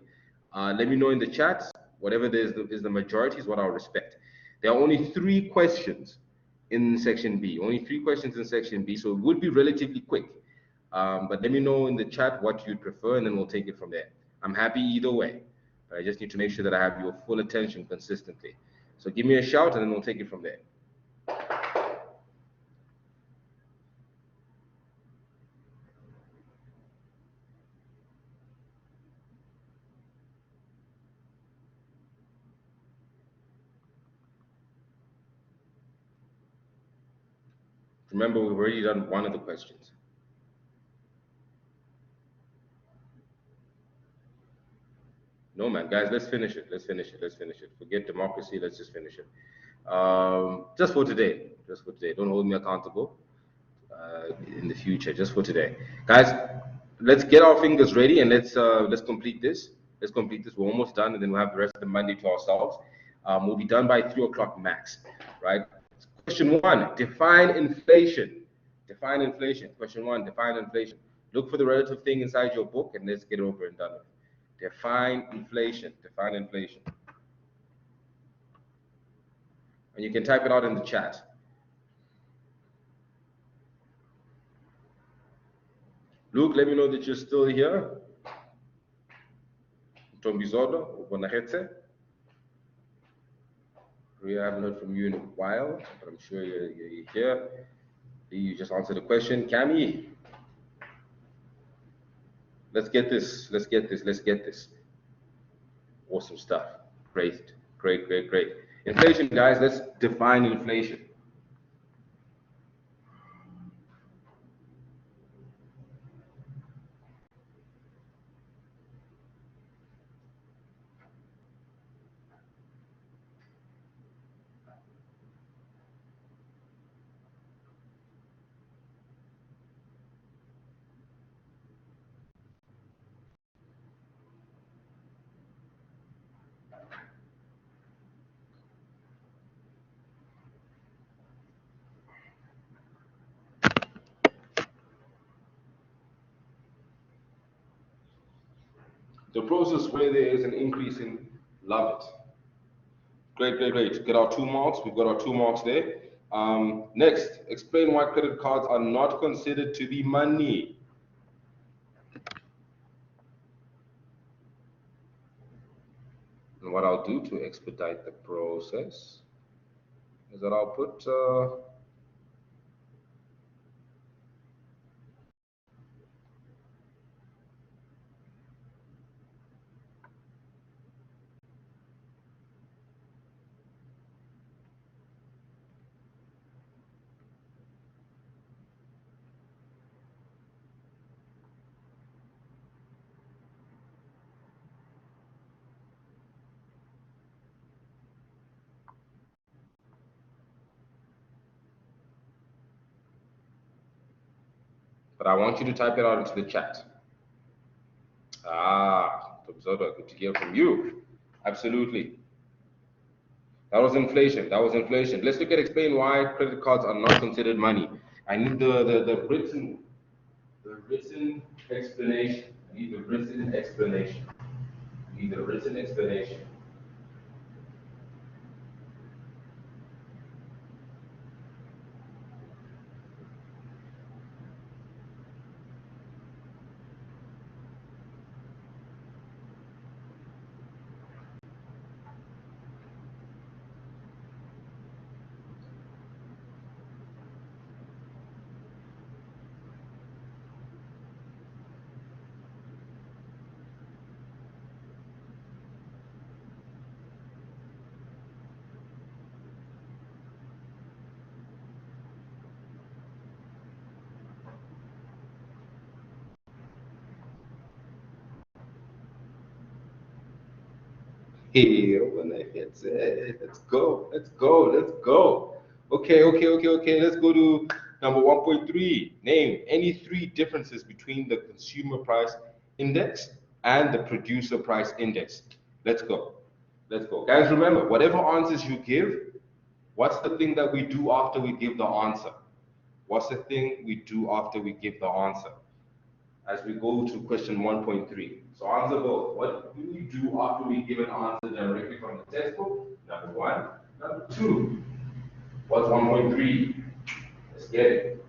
Let me know in the chat. Whatever is the majority is what I'll respect. There are only 3 questions in section B. Only 3 questions in section B, so it would be relatively quick. But let me know in the chat what you'd prefer, and then we'll take it from there. I'm happy either way, but I just need to make sure that I have your full attention consistently. So give me a shout, and then we'll take it from there. Remember, we've already done one of the questions. No, man, guys, let's finish it. Let's finish it. Let's finish it. Forget democracy. Let's just finish it. Just for today. Just for today. Don't hold me accountable in the future. Just for today, guys. Let's get our fingers ready and let's complete this. Let's complete this. We're almost done, and then we'll have the rest of the Monday to ourselves. We'll be done by 3 o'clock max, right? Question 1: define inflation. Define inflation. Question 1: define inflation. Look for the relative thing inside your book, and let's get over and done with. Define inflation. Define inflation. And you can type it out in the chat. Luke, let me know that you're still here. Tombizodo, Bonachetse. We haven't heard from you in a while, but I'm sure you're here. You just answered the question. Cami, let's get this. Let's get this. Let's get this. Awesome stuff. Great, great, great, great. Inflation, guys, let's define inflation. The process where there is an increase in, love it. Great, great, great. Get our 2 marks. We've got our 2 marks there. Next, explain why credit cards are not considered to be money. And what I'll do to expedite the process is that I'll put but I want you to type it out into the chat. Ah, good to hear from you. Absolutely. That was inflation. That was inflation. Let's look at explain why credit cards are not considered money. I need the written explanation. I need the written explanation. I need the written explanation. Hey, let's go, let's go, let's go. Okay. Let's go to number 1.3. Name any three differences between the consumer price index and the producer price index. Let's go. Let's go. Guys, remember, whatever answers you give, what's the thing that we do after we give the answer? What's the thing we do after we give the answer? As we go to question 1.3. So answer both. What do we do after we give an answer directly from the textbook? Number one. Number two. What's 1.3? Let's get it.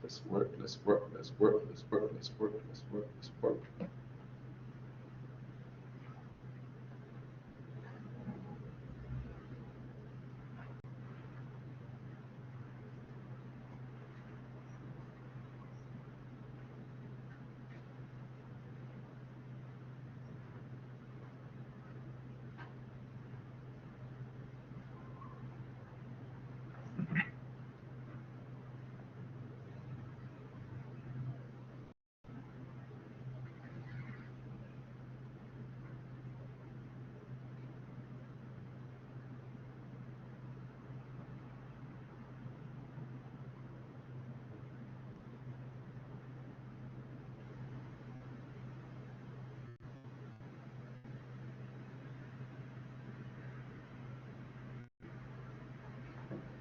Let's work.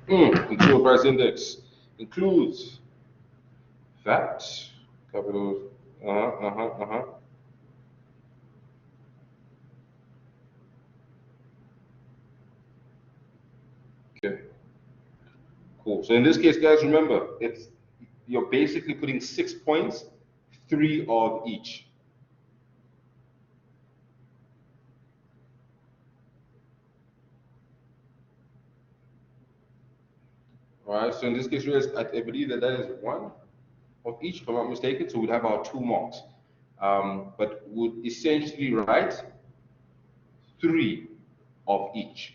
Consumer price index includes VAT, capital, Okay, cool. So in this case, guys, remember, you're basically putting 6 points, 3 of each. All right, so in this case, I believe that is 1 of each, if I'm not mistaken, so we'd have our 2 marks. But would essentially write 3 of each.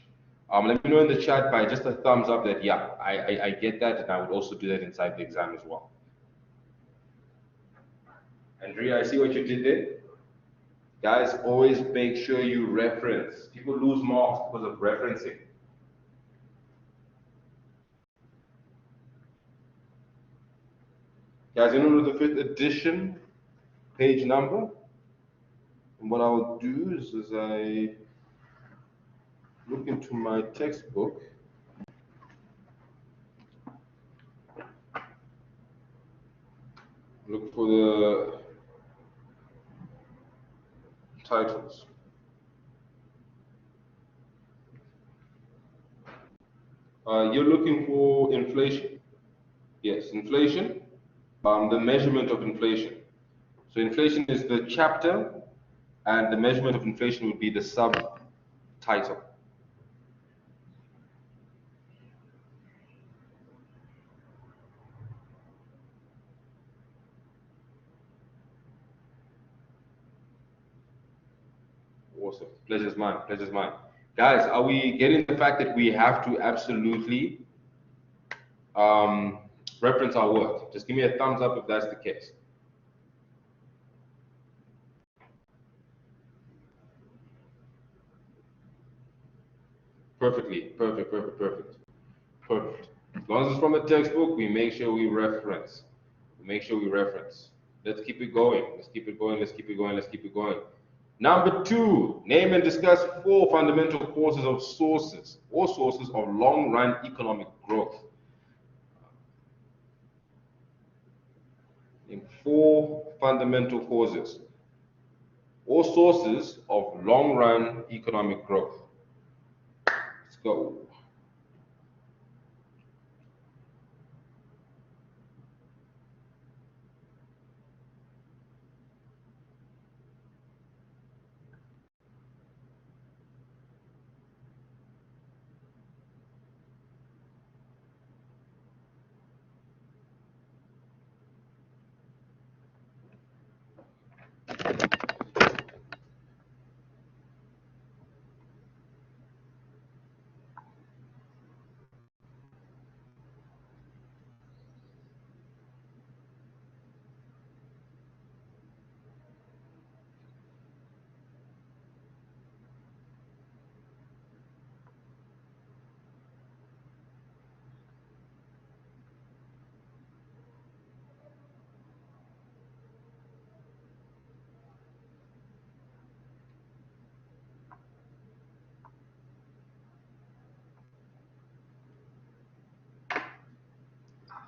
Let me know in the chat by just a thumbs up that, yeah, I get that, and I would also do that inside the exam as well. Andrea, I see what you did there. Guys, always make sure you reference. People lose marks because of referencing. Guys, you know the 5th edition page number? And what I'll do is I look into my textbook. Look for the titles. You're looking for inflation. Yes, inflation. The measurement of inflation. So inflation is the chapter and the measurement of inflation would be the subtitle. Awesome. Pleasure's mine. Pleasure's mine. Guys, are we getting the fact that we have to absolutely reference our work? Just give me a thumbs up if that's the case. Perfectly. Perfect. Perfect. Perfect. Perfect. As long as it's from a textbook, we make sure we reference. We make sure we reference. Let's keep it going. Let's keep it going. Let's keep it going. Let's keep it going. Number 2, name and discuss 4 fundamental causes of sources or sources of long-run economic growth. In 4 fundamental causes or sources of long-run economic growth. Let's go.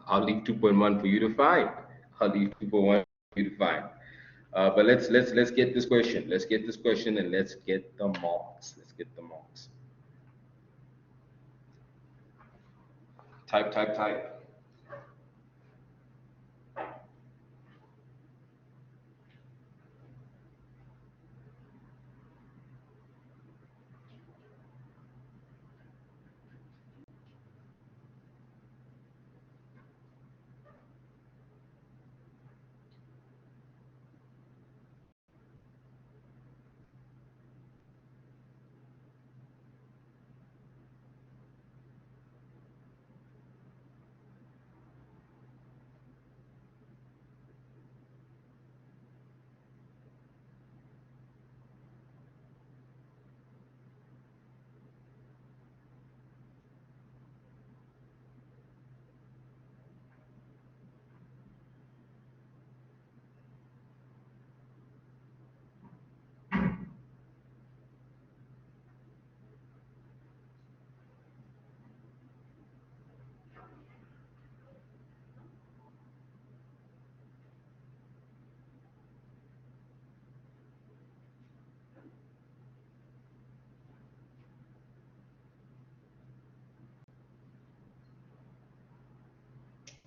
I'll leave 2.1 for you to find. I'll leave 2.1 for you to find. But let's get this question. Let's get this question and let's get the marks. Let's get the marks. Type, type, type.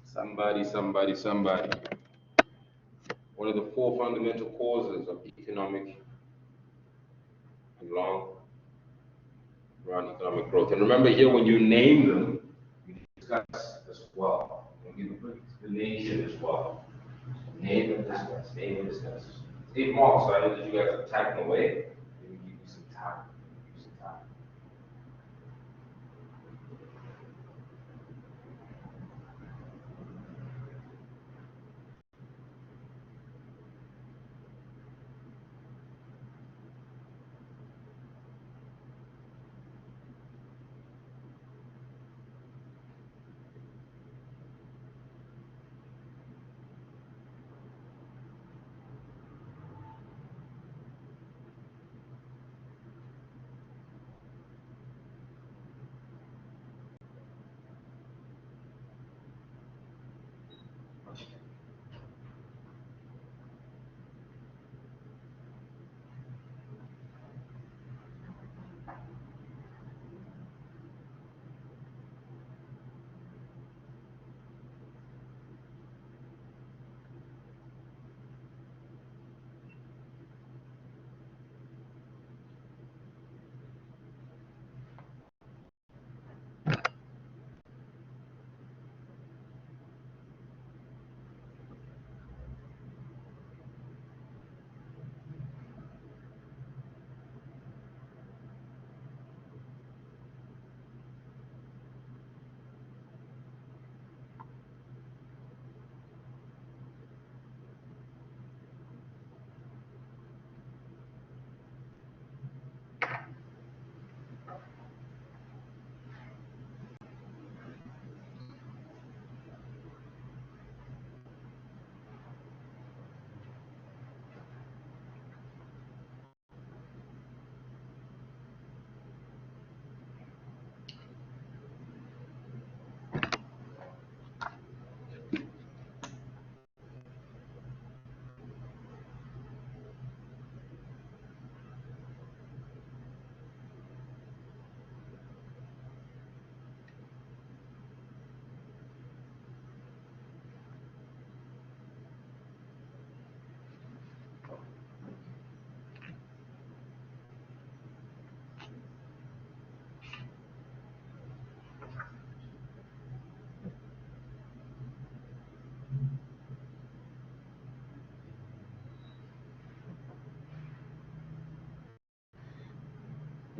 Somebody, somebody, somebody. What are the 4 fundamental causes of economic and long-run economic growth? And remember here, when you name them, you discuss as well. You give an explanation as well. Name and discuss. Name and discuss. 8 marks, so I know that you guys are typing away. Let me give you some time. Give you some time.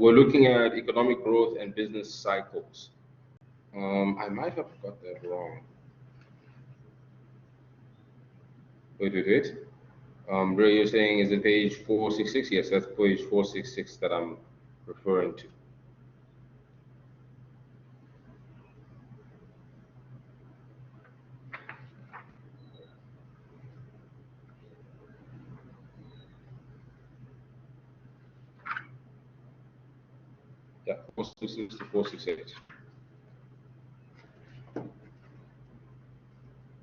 we're looking at economic growth and business cycles. I might have got that wrong. Wait. Ray, you're saying is it page 466? Yes, that's page 466 that I'm referring to. Yeah, 466 to 468.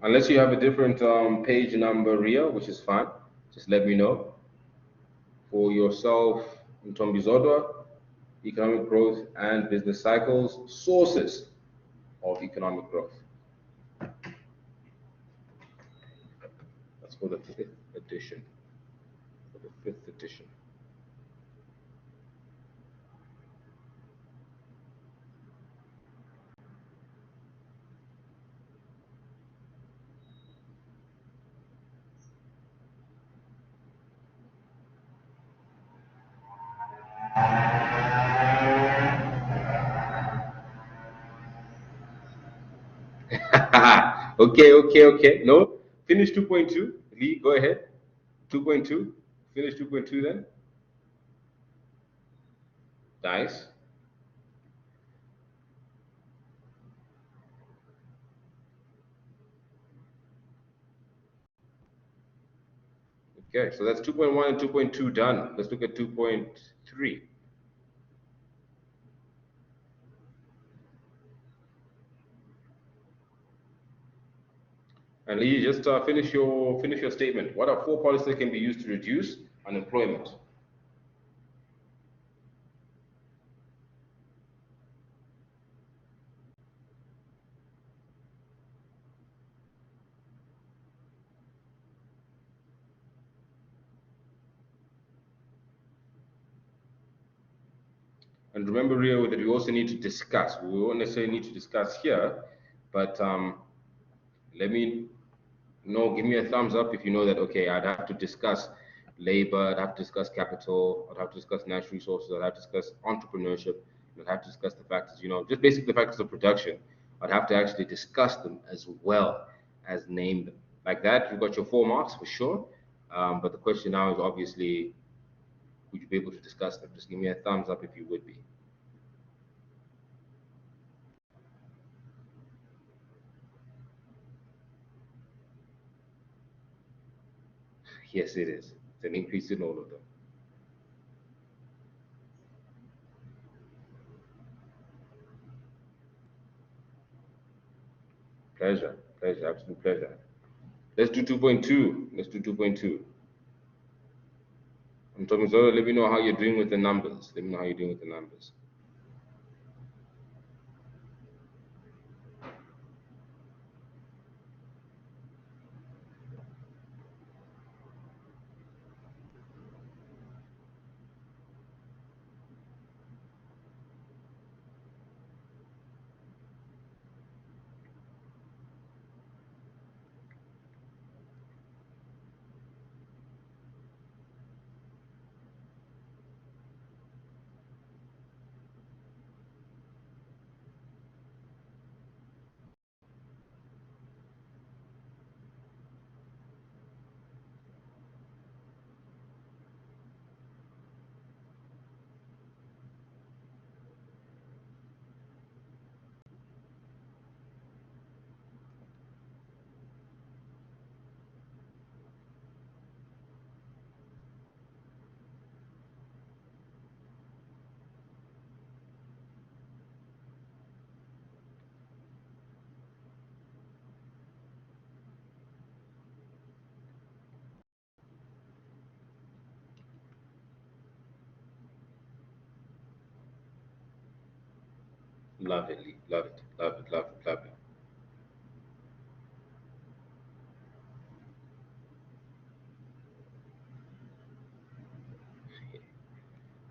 Unless you have a different page number, Ria, which is fine, just let me know. For yourself, Ntombizodwa, economic growth and business cycles, sources of economic growth. That's for the fifth edition. For the fifth edition. Okay. No, finish 2.2. Lee, go ahead. 2.2. Finish 2.2 then. Nice. Okay, so that's 2.1 and 2.2 done. Let's look at 2.3. And Lee, just finish your statement. What are four policies that can be used to reduce unemployment? And remember, Rio, that we also need to discuss. We won't necessarily need to discuss here, but let me know, give me a thumbs up if you know that, okay, I'd have to discuss labor, I'd have to discuss capital, I'd have to discuss natural resources, I'd have to discuss entrepreneurship, I'd have to discuss the factors, just basically the factors of production. I'd have to actually discuss them as well as name them. Like that, you've got your 4 marks for sure. But the question now is obviously, would you be able to discuss them? Just give me a thumbs up if you would be. Yes, it is. It's an increase in all of them. Pleasure, absolute pleasure. Let's do 2.2. Let's do 2.2. I'm talking, so let me know how you're doing with the numbers. Let me know how you're doing with the numbers. Love it, Lee. Love it, love it, love it, love it.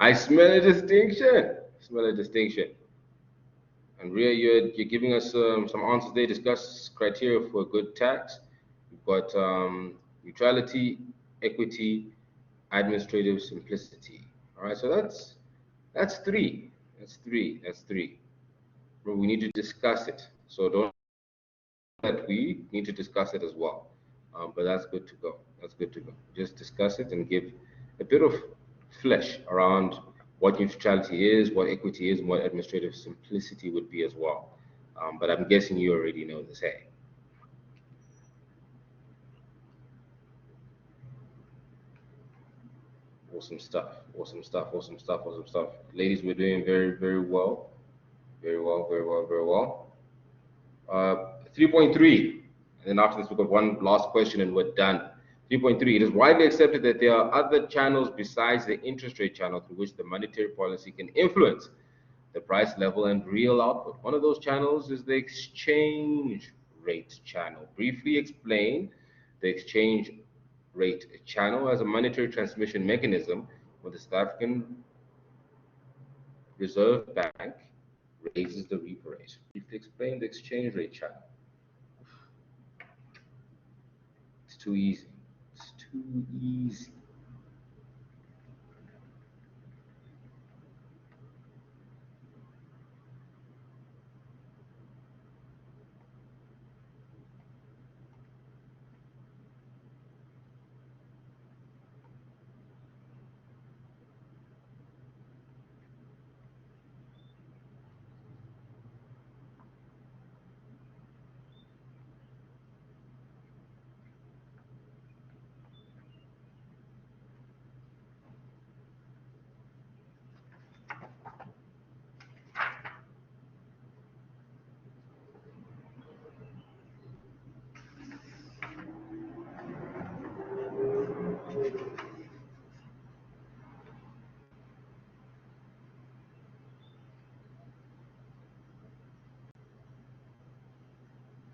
I smell a distinction. Smell a distinction. And Ria, you're giving us some answers there. Discuss criteria for good tax. We've got neutrality, equity, administrative simplicity. All right, so That's three. That's three. But we need to discuss it. So don't that we need to discuss it as well. But that's good to go. That's good to go. Just discuss it and give a bit of flesh around what neutrality is, what equity is, and what administrative simplicity would be as well. But I'm guessing you already know this. Hey, awesome stuff. Awesome stuff. Awesome stuff. Awesome stuff. Ladies, we're doing very, very well. Very well. Very well. Very well. 3.3, and then after this, we've got one last question and we're done. 3.3, it is widely accepted that there are other channels besides the interest rate channel through which the monetary policy can influence the price level and real output. One of those channels is the exchange rate channel. Briefly explain the exchange rate channel as a monetary transmission mechanism where the South African Reserve Bank raises the repo rate. Briefly explain the exchange rate channel. It's too easy. It's too easy.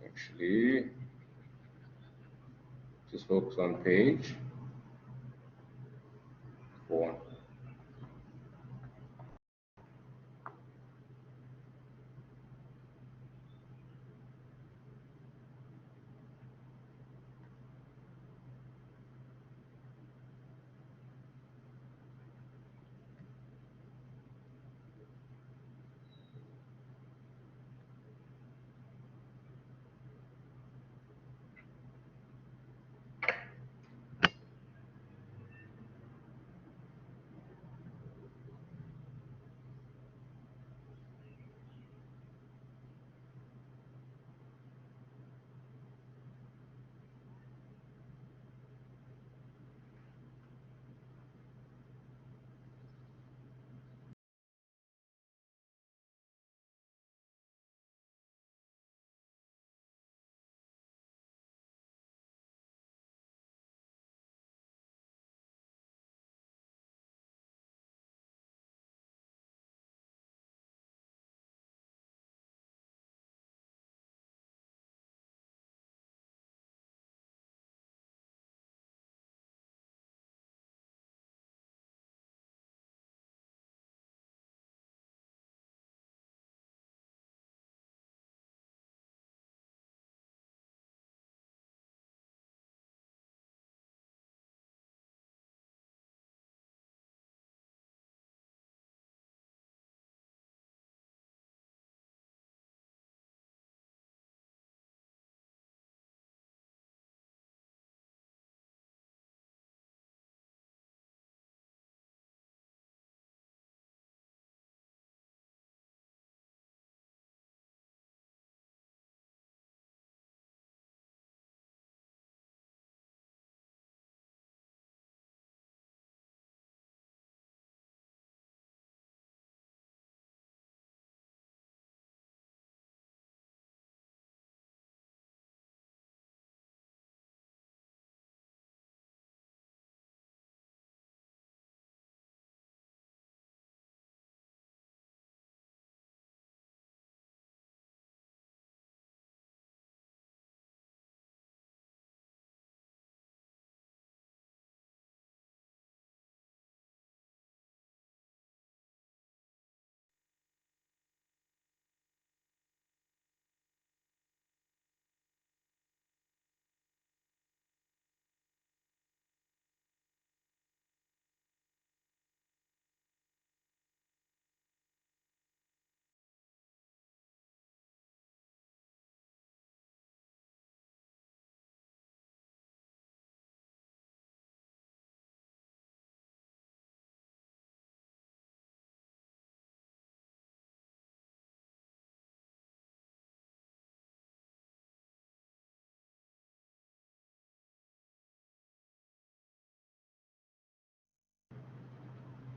Actually, just focus on page 4.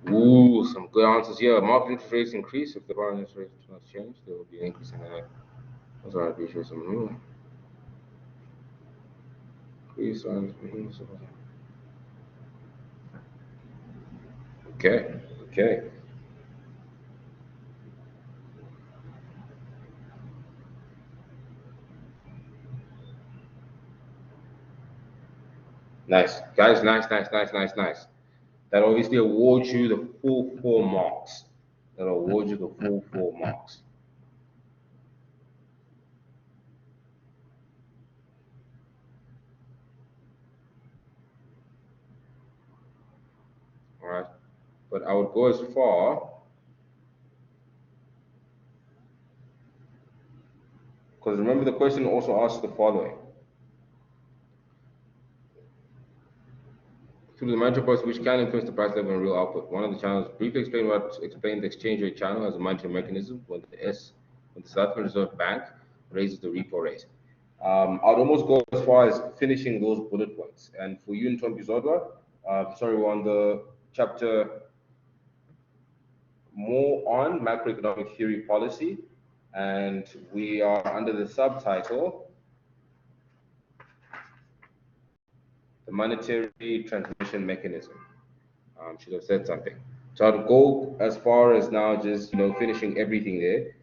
Ooh, some good answers here. Market interest rates increase. If the bond interest rate does not change, there will be an increase in that. That's why I appreciate some. Increase on. Okay, okay. Nice. Guys, nice, nice, nice, nice, nice. That obviously awards you the full 4 marks. That awards you the full 4 marks. All right. But I would go as far, because remember the question also asks the following. Through the monetary policy which can influence the price level and real output. One of the channels briefly explain the exchange rate channel as a monetary mechanism when the South African Reserve Bank raises the repo rate. I'd almost go as far as finishing those bullet points. And for you, Ntombi Zodwa, sorry, we're on the chapter more on macroeconomic theory policy, and we are under the subtitle the monetary transmission mechanism. Should have said something. So I'd go as far as now just finishing everything there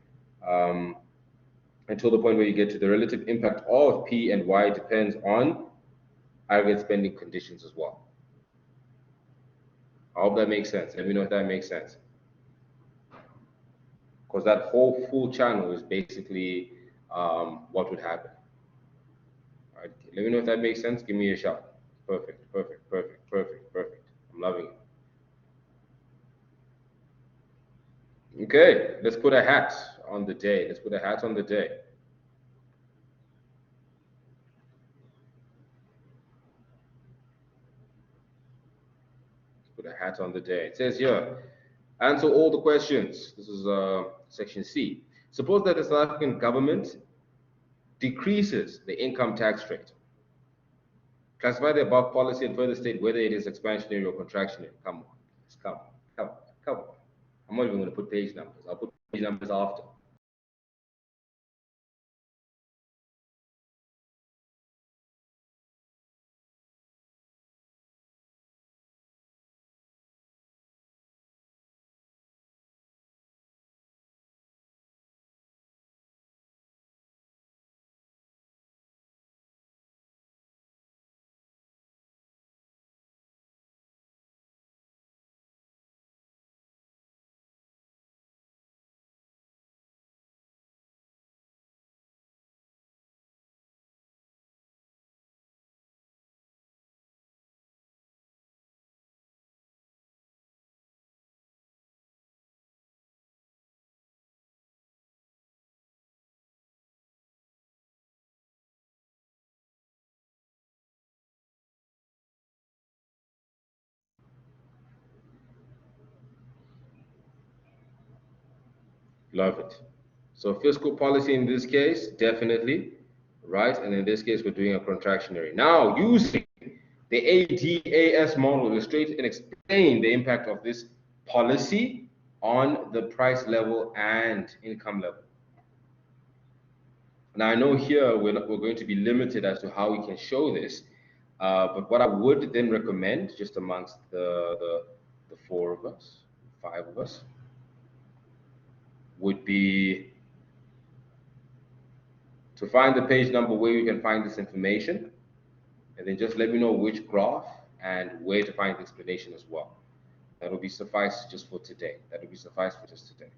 until the point where you get to the relative impact of P and Y depends on aggregate spending conditions as well. I hope that makes sense. Let me know if that makes sense. Because that whole full channel is basically what would happen. All right, let me know if that makes sense. Give me a shout. Perfect, perfect, perfect, perfect, perfect. I'm loving it. Okay, let's put a hat on the day. Let's put a hat on the day. Let's put a hat on the day. It says here, answer all the questions. This is section C. Suppose that the South African government decreases the income tax rate. Classify the above policy and further state whether it is expansionary or contractionary. Come on, come on, come on, come on. I'm not even going to put page numbers. I'll put page numbers after. Love it. So fiscal policy in this case, definitely, right? And in this case, we're doing a contractionary. Now, using the ADAS model, illustrate and explain the impact of this policy on the price level and income level. Now, I know here we're going to be limited as to how we can show this, but what I would then recommend, just amongst the 4 of us, 5 of us, would be to find the page number where you can find this information, and then just let me know which graph and where to find the explanation as well. That will be suffice just for today. That will be suffice for just today.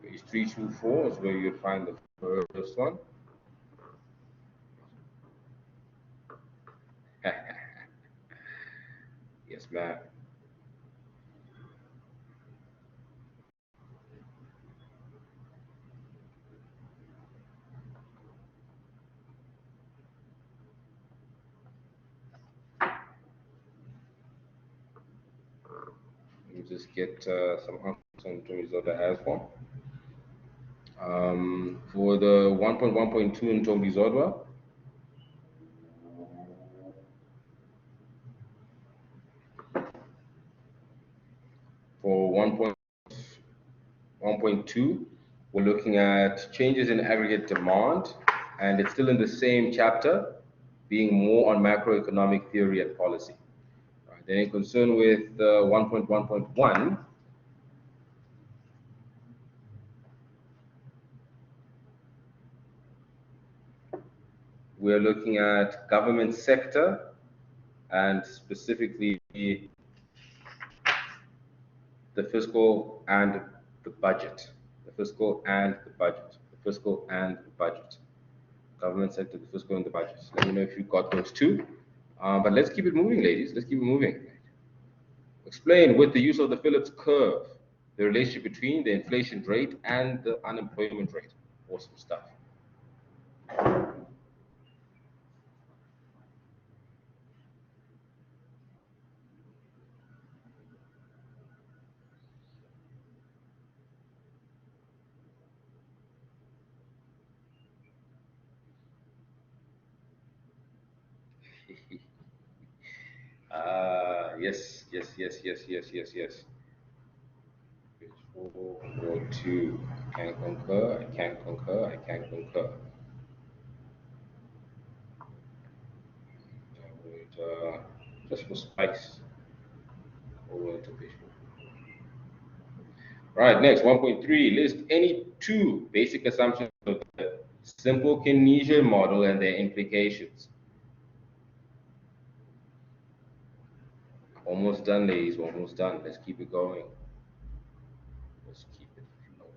Page 324 is where you'll find the first one. Yes, ma'am. just get some answers on Ntombizoda as well. For the 1.1.2 in Ntombizodwa, for 1.1.2, we're looking at changes in aggregate demand, and it's still in the same chapter, being more on macroeconomic theory and policy. Right, then in concern with 1.1.1, we're looking at government sector and specifically the fiscal and the budget. The fiscal and the budget. The fiscal and the budget. Government sector, the fiscal and the budget. Let me know if you got those two. But let's keep it moving, ladies. Let's keep it moving. Explain with the use of the Phillips curve the relationship between the inflation rate and the unemployment rate. Awesome stuff. Yes, yes, yes, yes, yes, yes, yes. Page 442. I can concur, I can concur, I can concur. Just for spice. Over to page 4. Right, next, 1.3. List any two basic assumptions of the simple Keynesian model and their implications. Almost done, ladies. Almost done. Let's keep it going. Let's keep it flowing.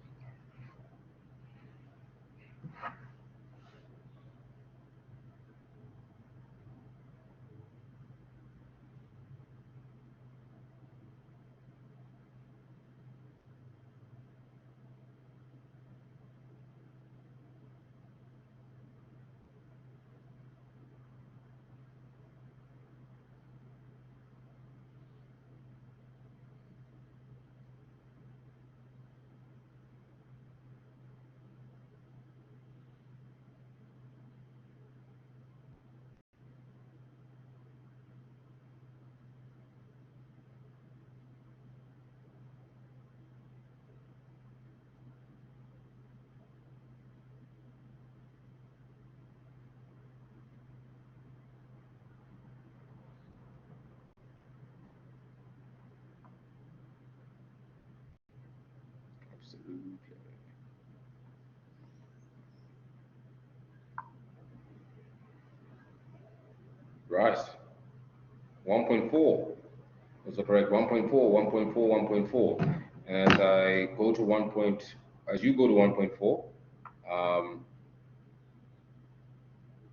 Absolutely. Right. 1.4. Was that correct? 1.4, 1.4, 1.4. As I go to 1. As you go to 1.4,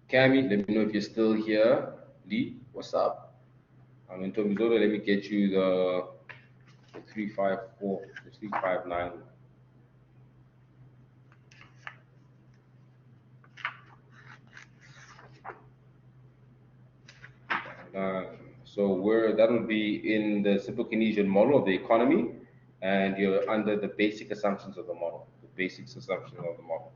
Cami, let me know if you're still here. Lee, what's up? I'm in Tomizola. Let me get you the 354, the 359. So that would be in the simple Keynesian model of the economy, and you're under the basic assumptions of the model, the basic assumptions of the model.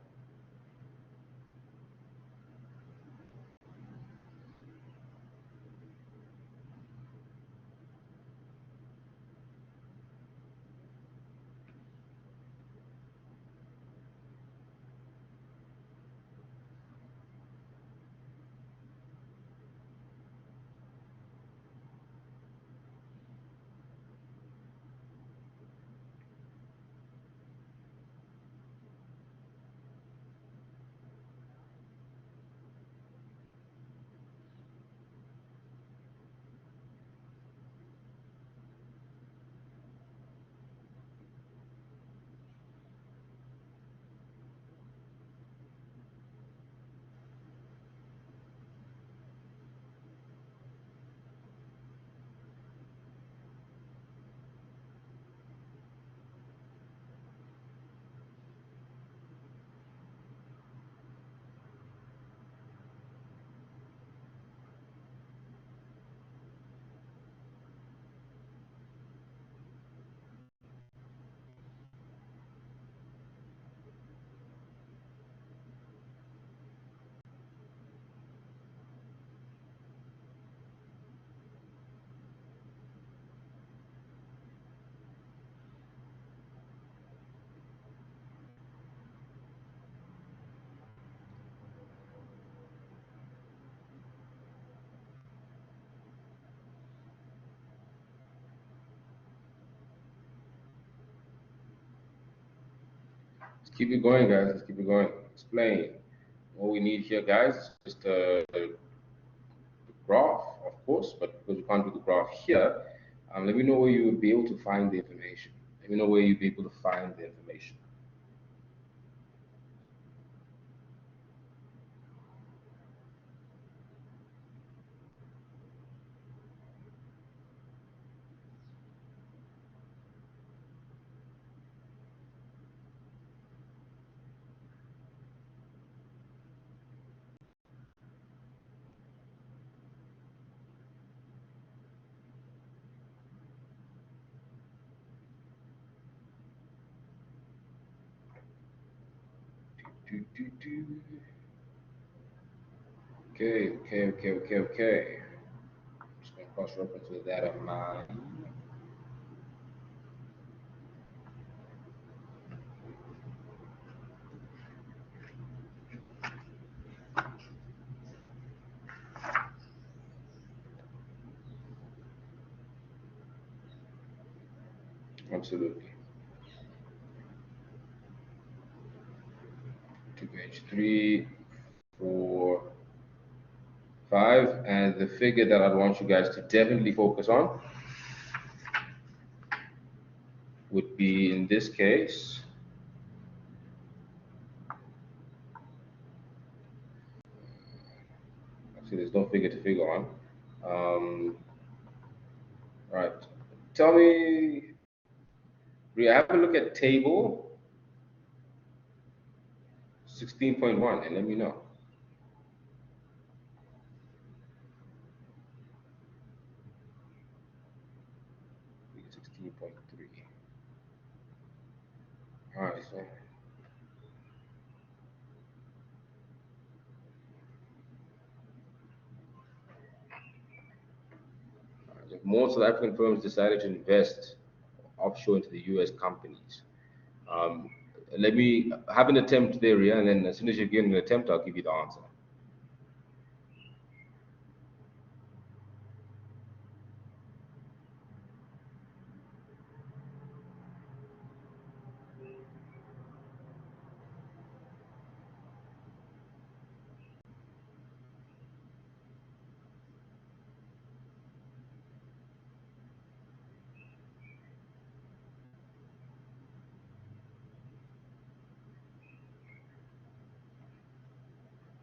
Let's keep it going, guys. Let's keep it going. Explain. What we need here, guys, is just a graph, of course, but because we can't do the graph here, let me know where you would be able to find the information. Let me know where you'd be able to find the information. Okay. Just going to cross-reference with that of mine. Absolutely. To page 3, 4, 5, and the figure that I'd want you guys to definitely focus on would be, in this case, actually there's no figure to figure on. Right. Tell me, Ria, have a look at table 16.1 and let me know. Figure 16.3. All right, so more South African firms decided to invest offshore into the US companies. Um, Let me have an attempt there, Ria, and then as soon as you give an attempt, I'll give you the answer.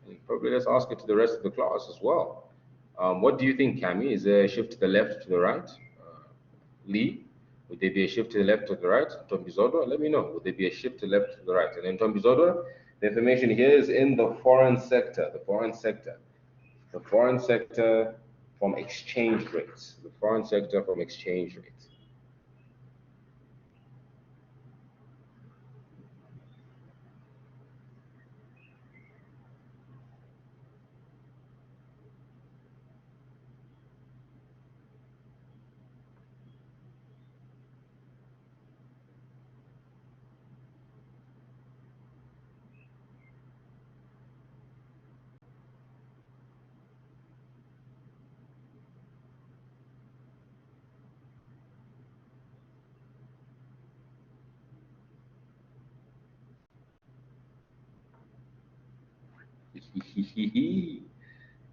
And probably let's ask it to the rest of the class as well. What do you think, Cami? Is there a shift to the left, to the right? Lee, would there be a shift to the left, to the right? Tombizodo, let me know. Would there be a shift to the left, to the right? And then Tombizodo, the information here is in the foreign sector. The foreign sector. The foreign sector from exchange rates. The foreign sector from exchange rates.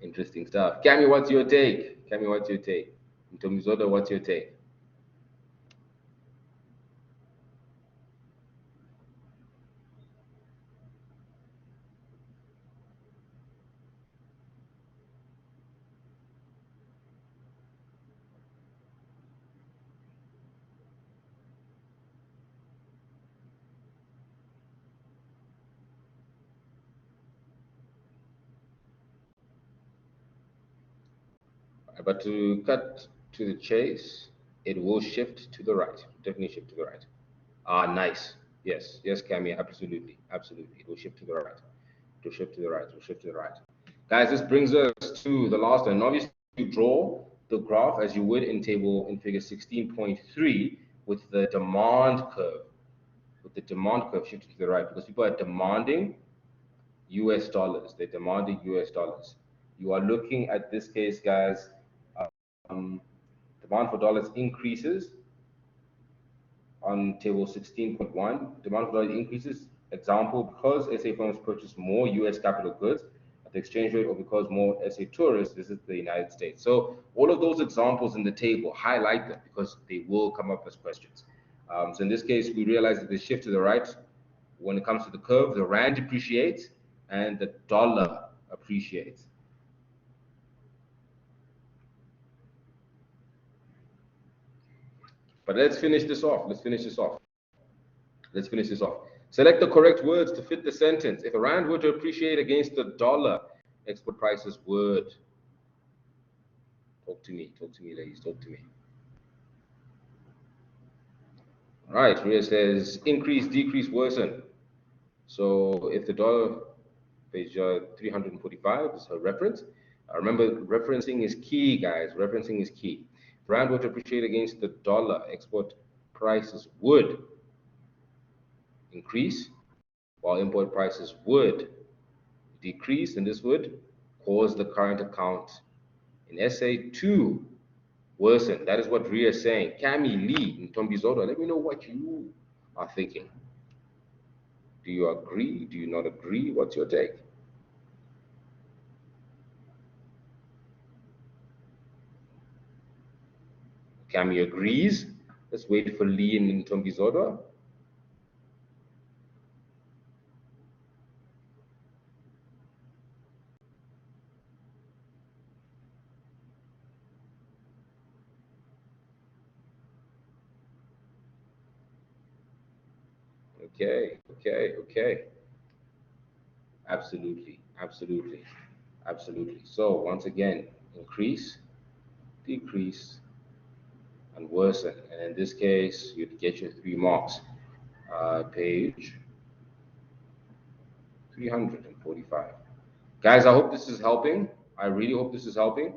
Interesting stuff. Cami, what's your take? Cami, what's your take? Mtomizoda, what's your take? But to cut to the chase, it will shift to the right. Definitely shift to the right. Ah, nice. Yes, Cami, absolutely. It will shift to the right. It will shift to the right. It will shift to the right. Guys, this brings us to the last one. Obviously, you draw the graph as you would in table in figure 16.3 with the demand curve. With the demand curve shifted to the right because people are demanding US dollars. They're demanding US dollars. You are looking at this case, guys. Um, Demand for dollars increases on table 16.1. Demand for dollars increases Example, because SA firms purchase more US capital goods at the exchange rate, or because more SA tourists visit the United States. So all of those examples in the table, highlight them because they will come up as questions. So in this case, we realize that the shift to the right, when it comes to the curve, the rand depreciates and the dollar appreciates. But let's finish this off. Let's finish this off. Select the correct words to fit the sentence. If a rand were to appreciate against the dollar, export prices would. Talk to me, ladies, talk to me. All right, Ria says increase, decrease, worsen. So if the dollar, page 345 is her reference. Remember, referencing is key, guys. Referencing is key. If rand were to appreciate against the dollar, export prices would increase, while import prices would decrease, and this would cause the current account in SA to worsen. That is what Ria is saying. Cami, Lee, and Tombizodo, let me know what you are thinking. Do you agree? Do you not agree? What's your take? Cami agrees. Let's wait for Lee and Tombizodo. Okay. Absolutely. So once again, increase, decrease, and worsen. And in this case, you'd get your 3 marks. Page 345. Guys, I hope this is helping. I really hope this is helping.